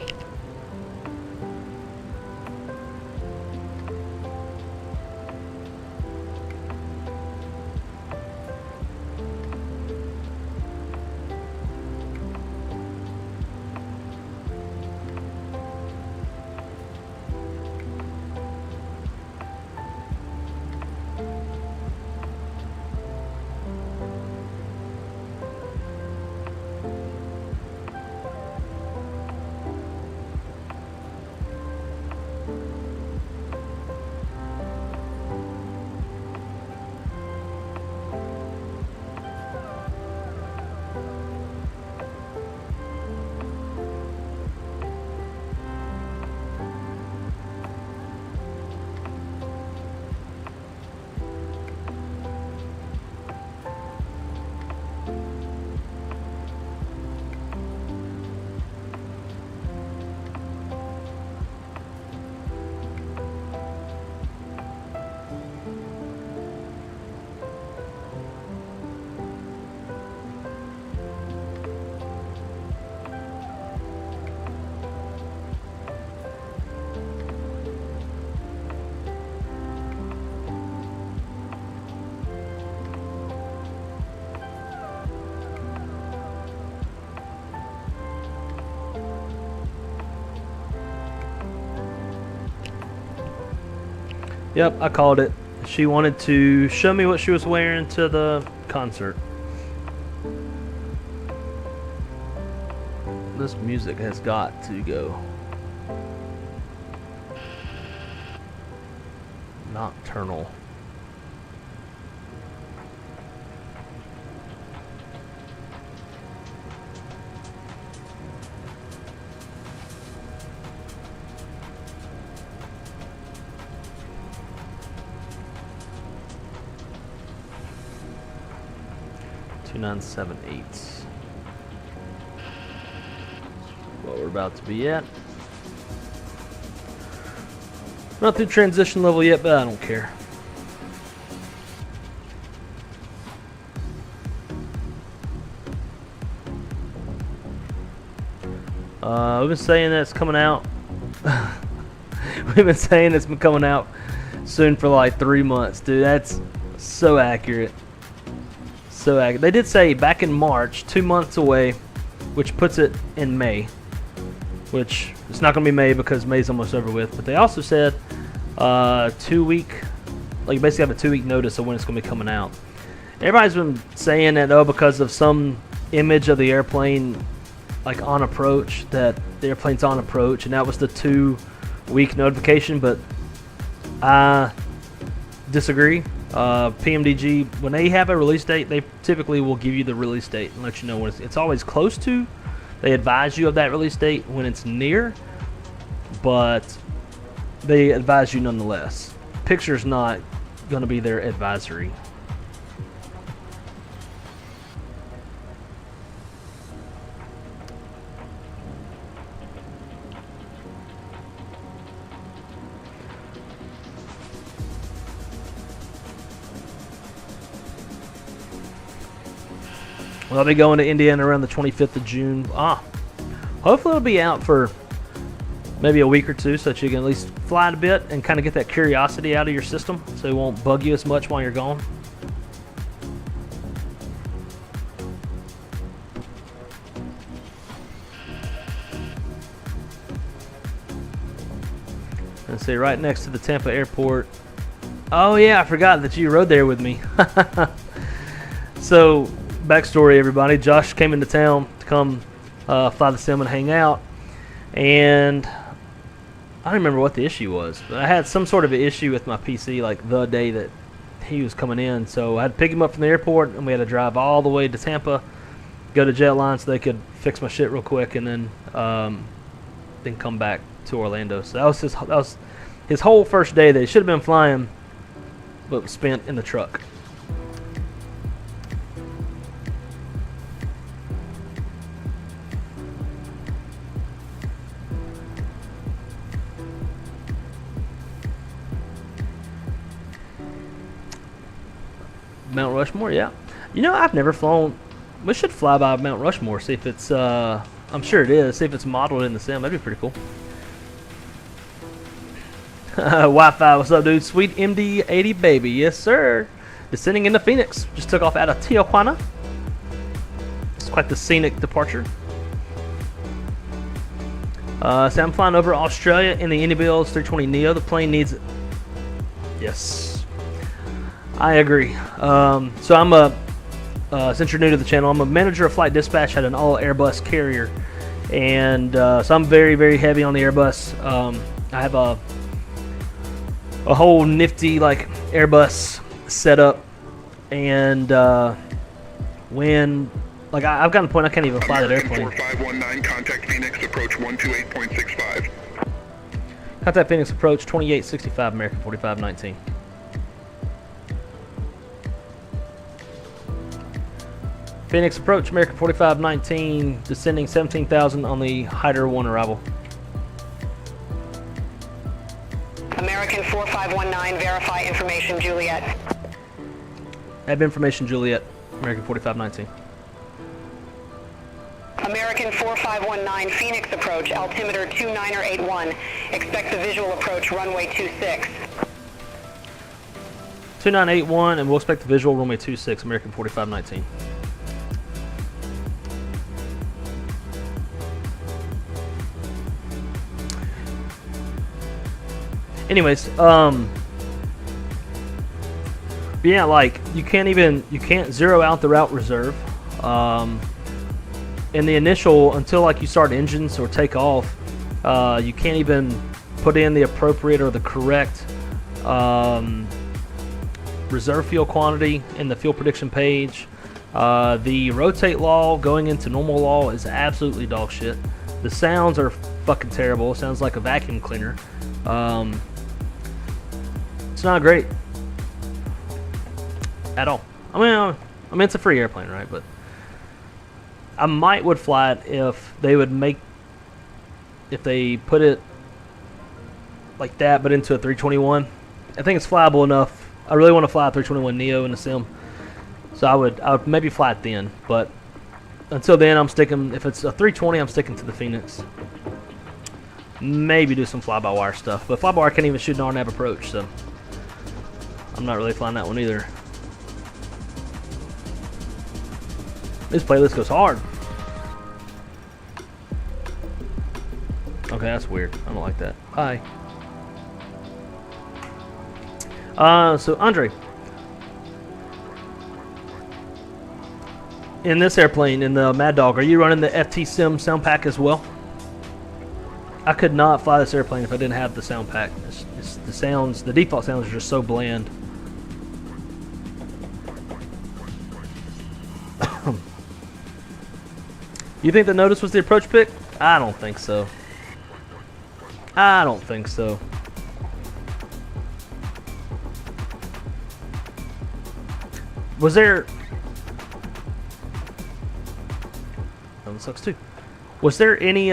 Yep, I called it. She wanted to show me what she was wearing to the concert. This music has got to go. Nocturnal. Two 978s. What we're about to be at. Not through transition level yet, but I don't care. We've been saying that it's coming out. We've been saying it's been coming out soon for like 3 months, dude. That's so accurate. So accurate. They did say back in March, 2 months away, which puts it in May. Which it's not going to be May because May's almost over with. But they also said 2 week, like you basically have a 2 week notice of when it's going to be coming out. Everybody's been saying that because of some image of the airplane like on approach, that the airplane's on approach, and that was the 2 week notification. But I disagree. PMDG, when they have a release date, they typically will give you the release date and let you know when it's always close to. They advise you of that release date when it's near, but they advise you nonetheless. Picture's not going to be their advisory. Well, I'll be going to Indiana around the 25th of June. Hopefully it'll be out for maybe a week or two so that you can at least fly it a bit and kind of get that curiosity out of your system so it won't bug you as much while you're gone. Let's see, right next to the Tampa airport. Oh yeah, I forgot that you rode there with me. So, backstory, everybody. Josh came into town to come fly the sim and hang out, and I don't remember what the issue was, but I had some sort of an issue with my PC like the day that he was coming in, so I had to pick him up from the airport, and we had to drive all the way to Tampa, go to Jetline so they could fix my shit real quick, and then come back to Orlando. So that was his whole first day that he should have been flying, but was spent in the truck. Mount Rushmore, yeah. You know, I've never flown. We should fly by Mount Rushmore, see if it's, I'm sure it is, see if it's modeled in the sim. That'd be pretty cool. Wi-Fi, what's up, dude? Sweet MD80 baby, yes, sir. Descending into Phoenix. Just took off out of Tijuana. It's quite the scenic departure. So I'm flying over Australia in the Indybills 320 Neo. The plane needs it. Yes. I agree. So I'm since you're new to the channel, I'm a manager of flight dispatch at an all Airbus carrier, and so I'm very, very heavy on the Airbus. I have a whole nifty like Airbus setup, and when like I've gotten to the point I can't even fly that airplane. 4519, contact Phoenix, approach 128.65. Contact Phoenix, approach 2865, American 4519. Phoenix approach, American 4519, descending 17,000 on the Hyder 1 arrival. American 4519, verify information, Juliet. Have information, Juliet, American 4519. American 4519, Phoenix approach, altimeter 2981. Expect the visual approach, runway 26. 2981, and we'll expect the visual, runway 26, American 4519. Anyways, But yeah, like you can't zero out the route reserve. In the initial, until like you start engines or take off, you can't even put in the appropriate or the correct reserve fuel quantity in the fuel prediction page. The rotate law going into normal law is absolutely dog shit. The sounds are fucking terrible. It sounds like a vacuum cleaner. It's not great at all. I mean, it's a free airplane, right? But I would fly it if they put it like that, but into a 321. I think it's flyable enough. I really want to fly a 321 Neo in the sim, so I would maybe fly it then. But until then, I'm sticking. If it's a 320, I'm sticking to the Phoenix. Maybe do some fly-by-wire stuff, but fly-by-wire can't even shoot an RNAV approach, so I'm not really flying that one either. This playlist goes hard. Okay, that's weird. I don't like that. Hi. So Andre, in this airplane, in the Mad Dog, are you running the FT Sim sound pack as well? I could not fly this airplane if I didn't have the sound pack. The sounds, the default sounds are just so bland. You think the Notice was the approach pick? I don't think so. I don't think so. Was there... That one sucks too. Was there any,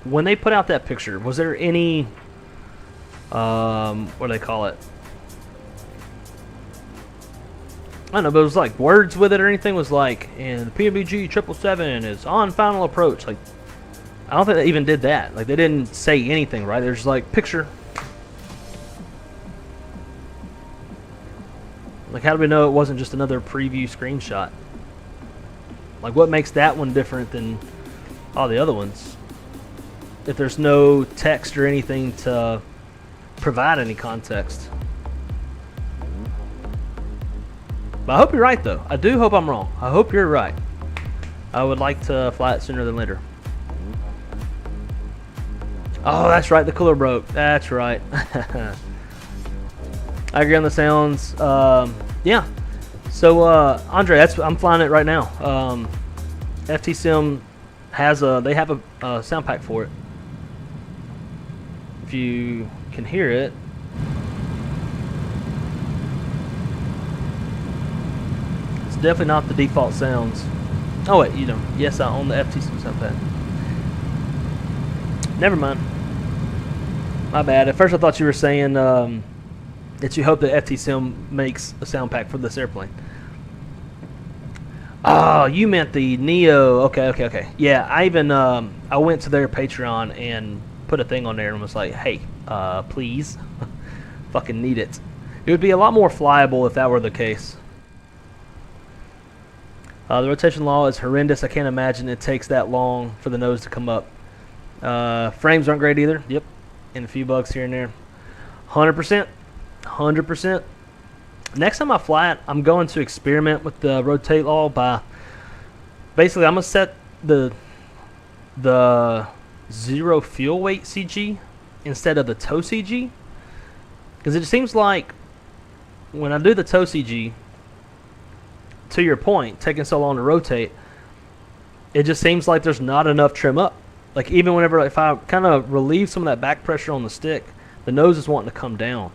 when they put out that picture, was there any, what do they call it? I don't know, but it was like words with it or anything. Was like, and the PMBG 777 is on final approach. Like, I don't think they even did that. Like, they didn't say anything, right? There's like picture. Like, how do we know it wasn't just another preview screenshot? Like, what makes that one different than all the other ones? If there's no text or anything to provide any context. But I hope you're right, though. I do hope I'm wrong. I hope you're right. I would like to fly it sooner than later. Oh, that's right. The cooler broke. That's right. I agree on the sounds. Yeah. So, Andre, I'm flying it right now. FT Sim has they have a sound pack for it. If you can hear it. It's definitely not the default sounds. Oh wait, you don't. Yes, I own the FT Sim sound pack. Never mind. My bad. At first I thought you were saying that you hope that FT Sim makes a sound pack for this airplane. Oh, you meant the Neo. Okay. Yeah, I even I went to their Patreon and put a thing on there and was like, hey, please, fucking need it. It would be a lot more flyable if that were the case. The rotation law is horrendous. I can't imagine it takes that long for the nose to come up. Frames aren't great either. Yep, and a few bugs here and there. 100%. 100%. Next time I fly it, I'm going to experiment with the rotate law by basically I'm gonna set the zero fuel weight CG instead of the tow CG, because it seems like when I do the tow CG, to your point, taking so long to rotate, it just seems like there's not enough trim up. Like, even whenever, if I kind of relieve some of that back pressure on the stick, the nose is wanting to come down.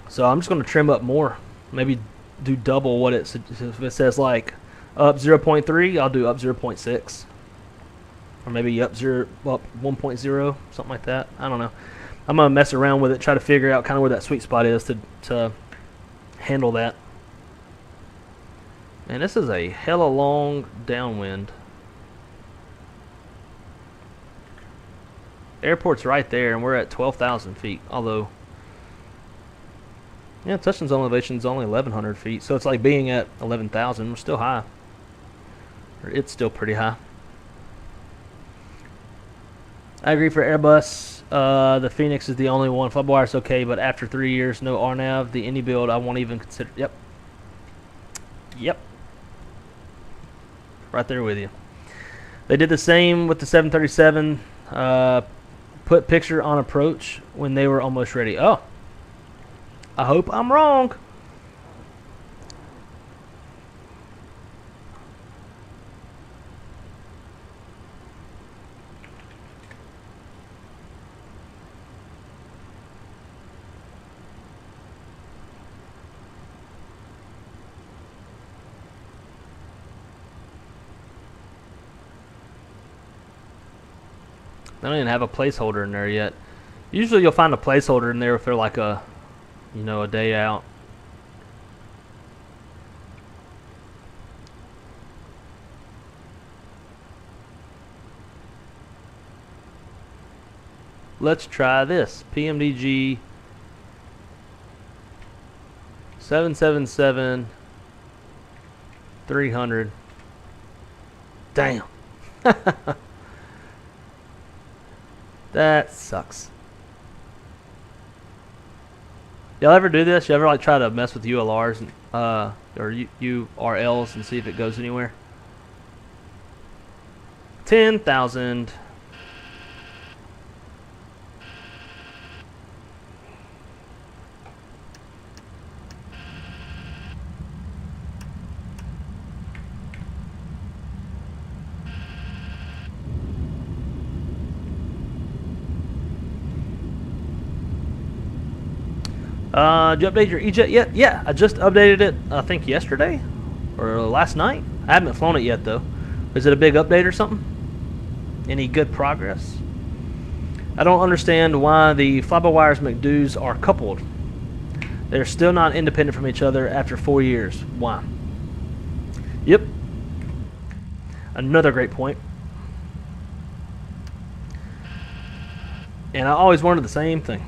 So I'm just going to trim up more. Maybe do double what it says. If it says like up 0.3, I'll do up 0.6. Or maybe up 1.0, something like that. I don't know. I'm going to mess around with it, try to figure out kind of where that sweet spot is to handle that. Man, this is a hella long downwind. Airport's right there, and we're at 12,000 feet. Although, yeah, touchdown zone elevation is only 1,100 feet, so it's like being at 11,000. We're still high. Or it's still pretty high. I agree for Airbus. The Phoenix is the only one. Flywire is okay, but after 3 years, no RNAV. The Indy build, I won't even consider. Yep. Yep. Right there with you. They did the same with the 737. Put picture on approach when they were almost ready. Oh. I hope I'm wrong. They don't even have a placeholder in there yet. Usually you'll find a placeholder in there if they're like a, you know, a day out. Let's try this. PMDG 777 300. Damn. That sucks. Y'all ever do this? You ever like try to mess with ULRs and, or URLs and see if it goes anywhere? 10,000. Did you update your EJet yet? Yeah, I just updated it, I think yesterday or last night. I haven't flown it yet though. Is it a big update or something? Any good progress? I don't understand why the fly-by-wires McDoos are coupled. They're still not independent from each other after 4 years. Why? Yep. Another great point. And I always wondered the same thing.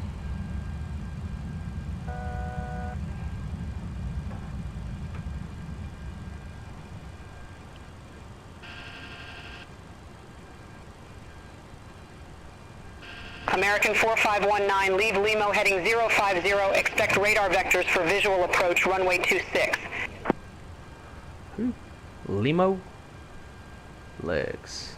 American 4519, leave Limo heading 050, expect radar vectors for visual approach runway 26. Limo legs.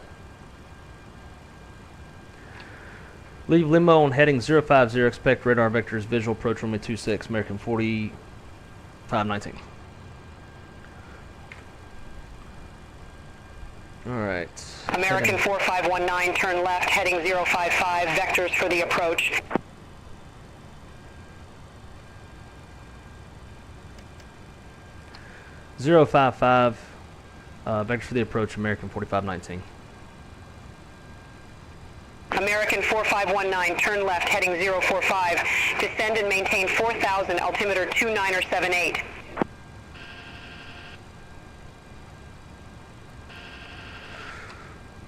Leave Limo on heading 050, expect radar vectors visual approach runway 26, American 4519. Alright. American 4519, turn left, heading 055, vectors for the approach. .055, vectors for the approach, American 4519. American 4519, turn left, heading 045, descend and maintain 4000, altimeter 2978.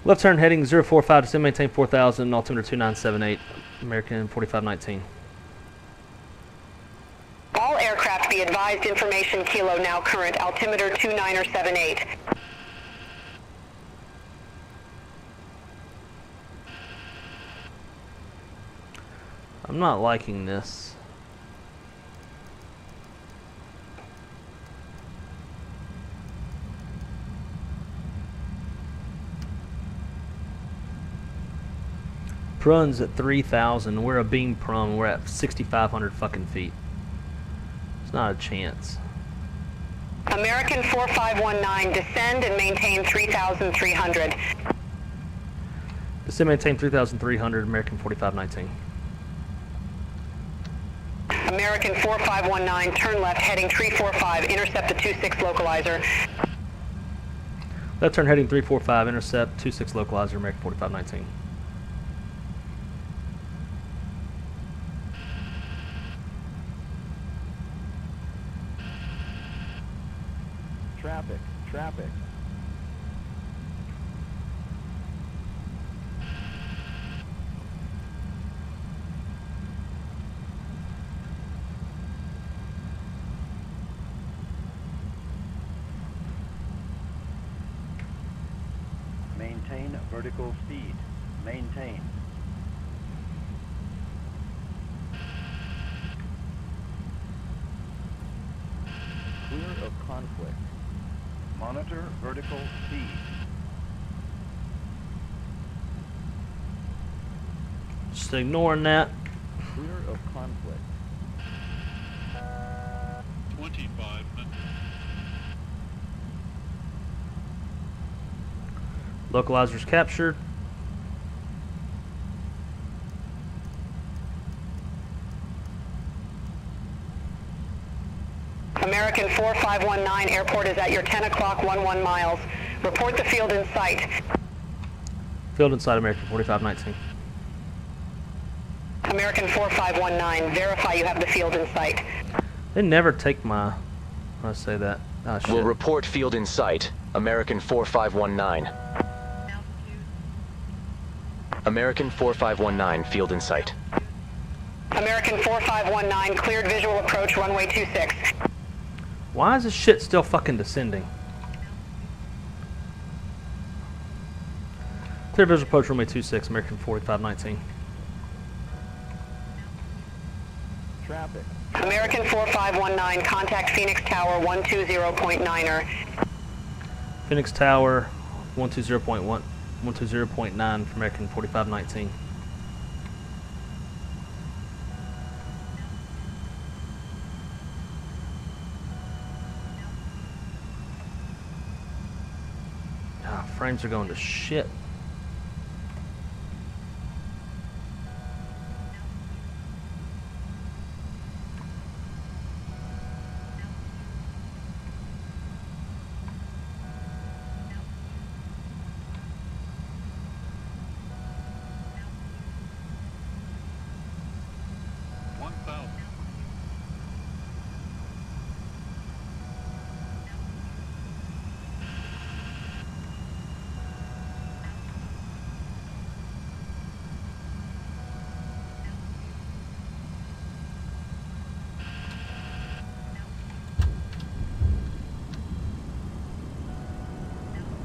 Left turn heading 045, descend maintain 4000, altimeter 2978, American 4519. All aircraft be advised, information kilo now current, altimeter 2978. I'm not liking this. Prun's at 3,000. We're a beam prun. We're at 6,500 fucking feet. It's not a chance. American 4519, descend and maintain 3,300. Descend maintain 3,300, American 4519. American 4519, turn left, heading 345, intercept the 26 localizer. Left turn heading 345, intercept 26 localizer, American 4519. Traffic. Maintain vertical speed. Maintain. Clear of conflict. Monitor vertical speed. Just ignoring that. Clear of conflict. 25. Localizers captured. American 4519, airport is at your 10 o'clock, 11 miles. Report the field in sight. Field inside American 4519. American 4519, verify you have the field in sight. They never take my... I say that. Oh, shit. Will report field in sight. American 4519. American 4519, field in sight. American 4519, cleared visual approach, runway 26. Why is this shit still fucking descending? Clear visual approach, runway 26, American 4519. Traffic. American 4519, contact Phoenix Tower 120.9er. Phoenix Tower 120.1, 120.9 for American 4519. Ah, frames are going to shit.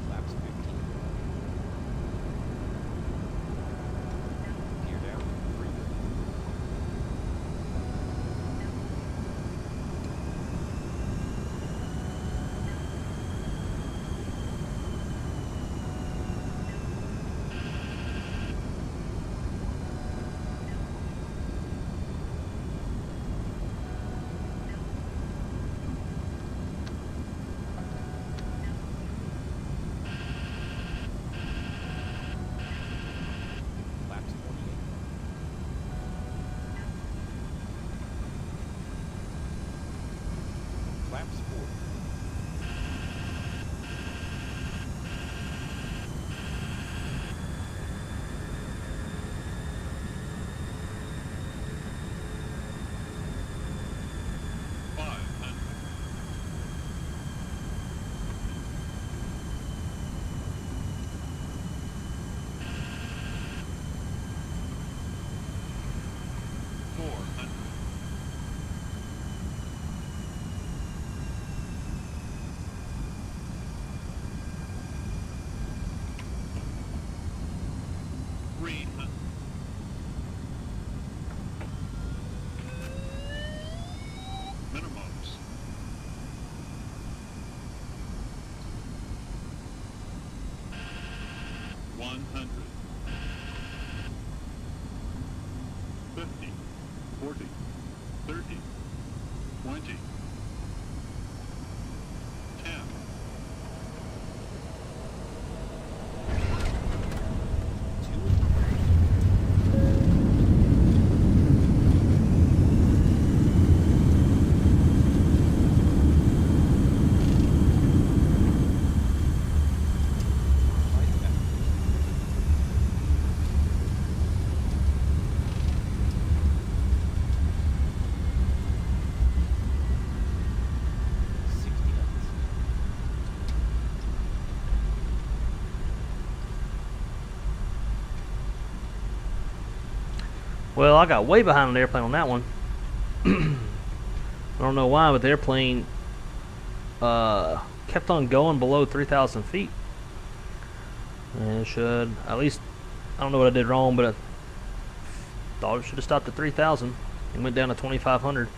Flaps 15. Gear down. 3. Flaps 28. Flaps 40. Minimums. 100. 50. 40. 30. 20. 10. Well, I got way behind on the airplane on that one. I don't know why, but the airplane kept on going below 3,000 feet. And it should, at least, I don't know what I did wrong, but I thought it should have stopped at 3,000 and went down to 2,500.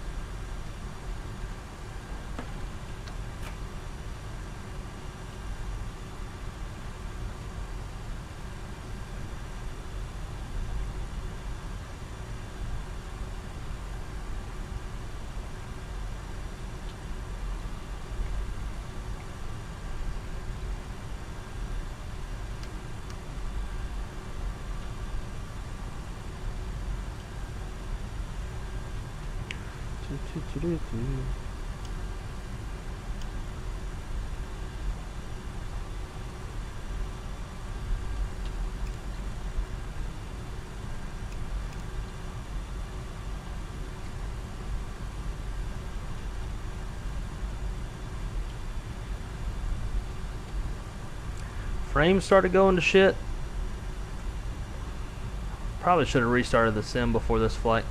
Frames started going to shit. Probably should have restarted the sim before this flight.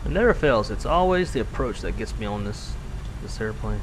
It never fails. It's always the approach that gets me on this airplane.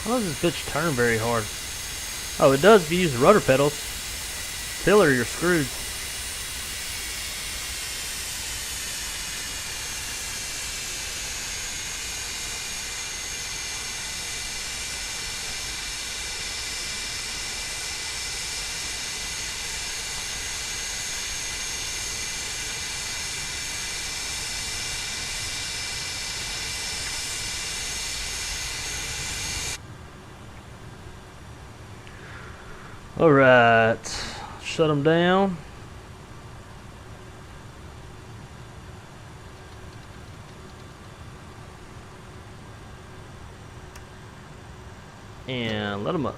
How does this bitch turn very hard? Oh, it does if you use the rudder pedals. Tiller, you're screwed. Alright, shut them down. And let them up.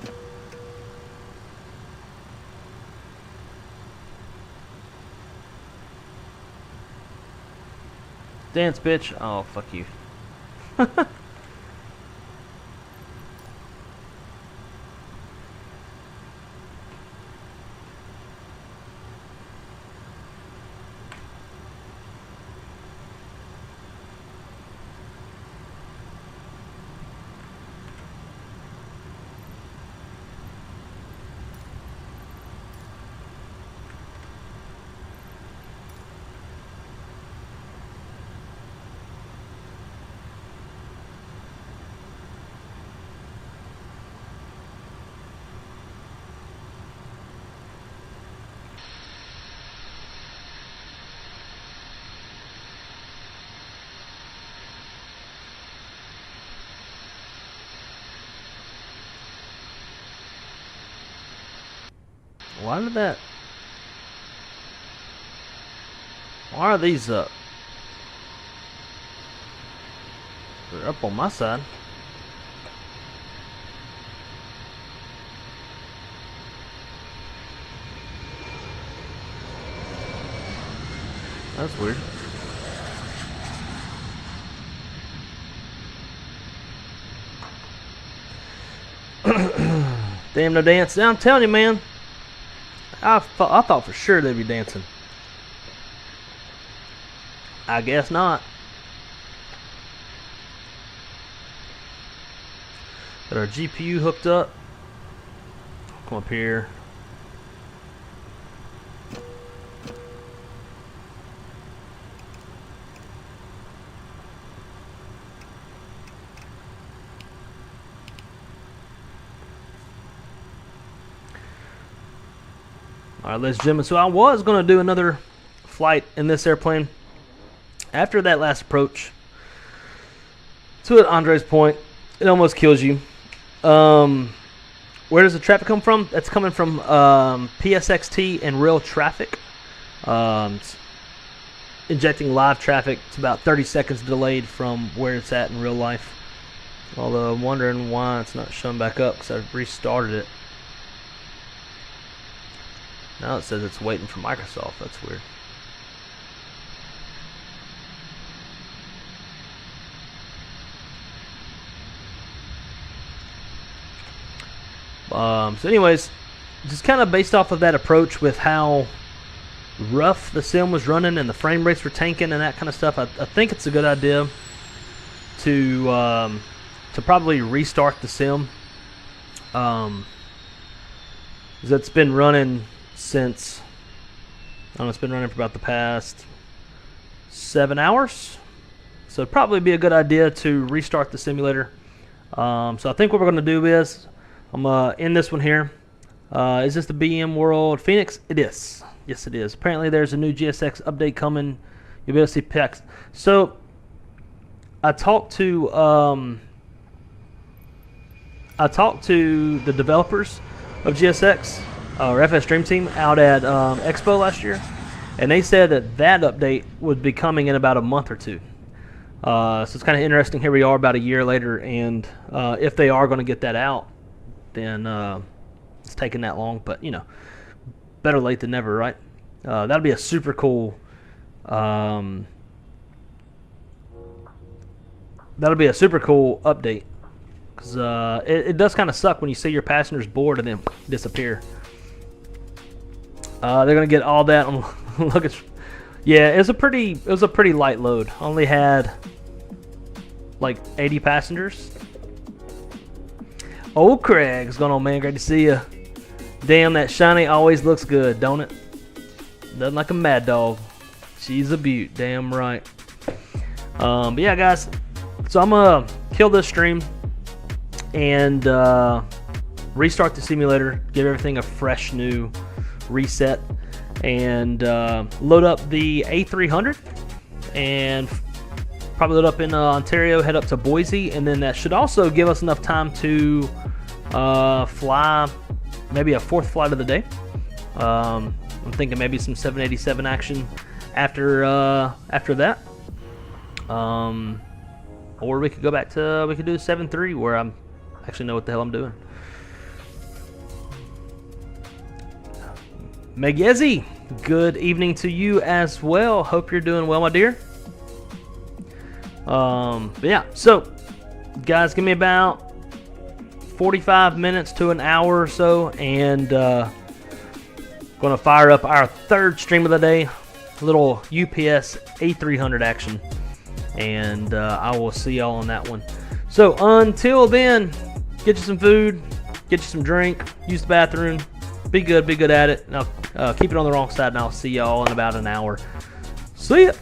Dance, bitch. Oh, fuck you. Why did that? Why are these up? They're up on my side. That's weird. Damn, no dance. I'm telling you, man. I thought for sure they'd be dancing. I guess not. Got our GPU hooked up. Come up here. Alright, ladies and gentlemen, so I was going to do another flight in this airplane. After that last approach, to Andre's point, it almost kills you. Where does the traffic come from? That's coming from PSXT and real traffic. It's injecting live traffic. It's about 30 seconds delayed from where it's at in real life. Although I'm wondering why it's not showing back up because I restarted it. Now it says it's waiting for Microsoft. That's weird. So anyways, just kind of based off of that approach with how rough the sim was running and the frame rates were tanking and that kind of stuff, I think it's a good idea to probably restart the sim. Because it's been running since, I don't know, it's been running for about the past 7 hours. So it'd probably be a good idea to restart the simulator. So I think what we're going to do is, I'm going to end this one here. Is this the BM World Phoenix? It is. Yes, it is. Apparently there's a new GSX update coming. You'll be able to see PX. So I talked to the developers of GSX, or FS Dream Team, out at Expo last year, and they said that update would be coming in about a month or two. So it's kind of interesting. Here we are about a year later, and if they are going to get that out, then it's taking that long. But you know, better late than never, right? That'll be a super cool. That'll be a super cool update, because it does kind of suck when you see your passengers board and then disappear. They're gonna get all that on. Look at, yeah, it was a pretty light load. Only had like 80 passengers. Old Craig's going on, man. Great to see you. Damn, that shiny always looks good, don't it? Doesn't like a mad dog. She's a beaut. Damn right. But yeah, guys. So I'm gonna kill this stream and restart the simulator. Give everything a fresh new reset, and load up the A300 and probably load up in Ontario, head up to Boise, and then that should also give us enough time to fly maybe a fourth flight of the day. I'm thinking maybe some 787 action after that, or we could go back to, we could do 7.3 where I actually know what the hell I'm doing. Megezi, good evening to you as well. Hope you're doing well, my dear. But yeah, so guys, give me about 45 minutes to an hour or so, and gonna fire up our third stream of the day, a little UPS A300 action, and I will see y'all on that one. So until then, get you some food, get you some drink, use the bathroom, be good at it. Now keep it on the wrong side, and I'll see y'all in about an hour. See ya.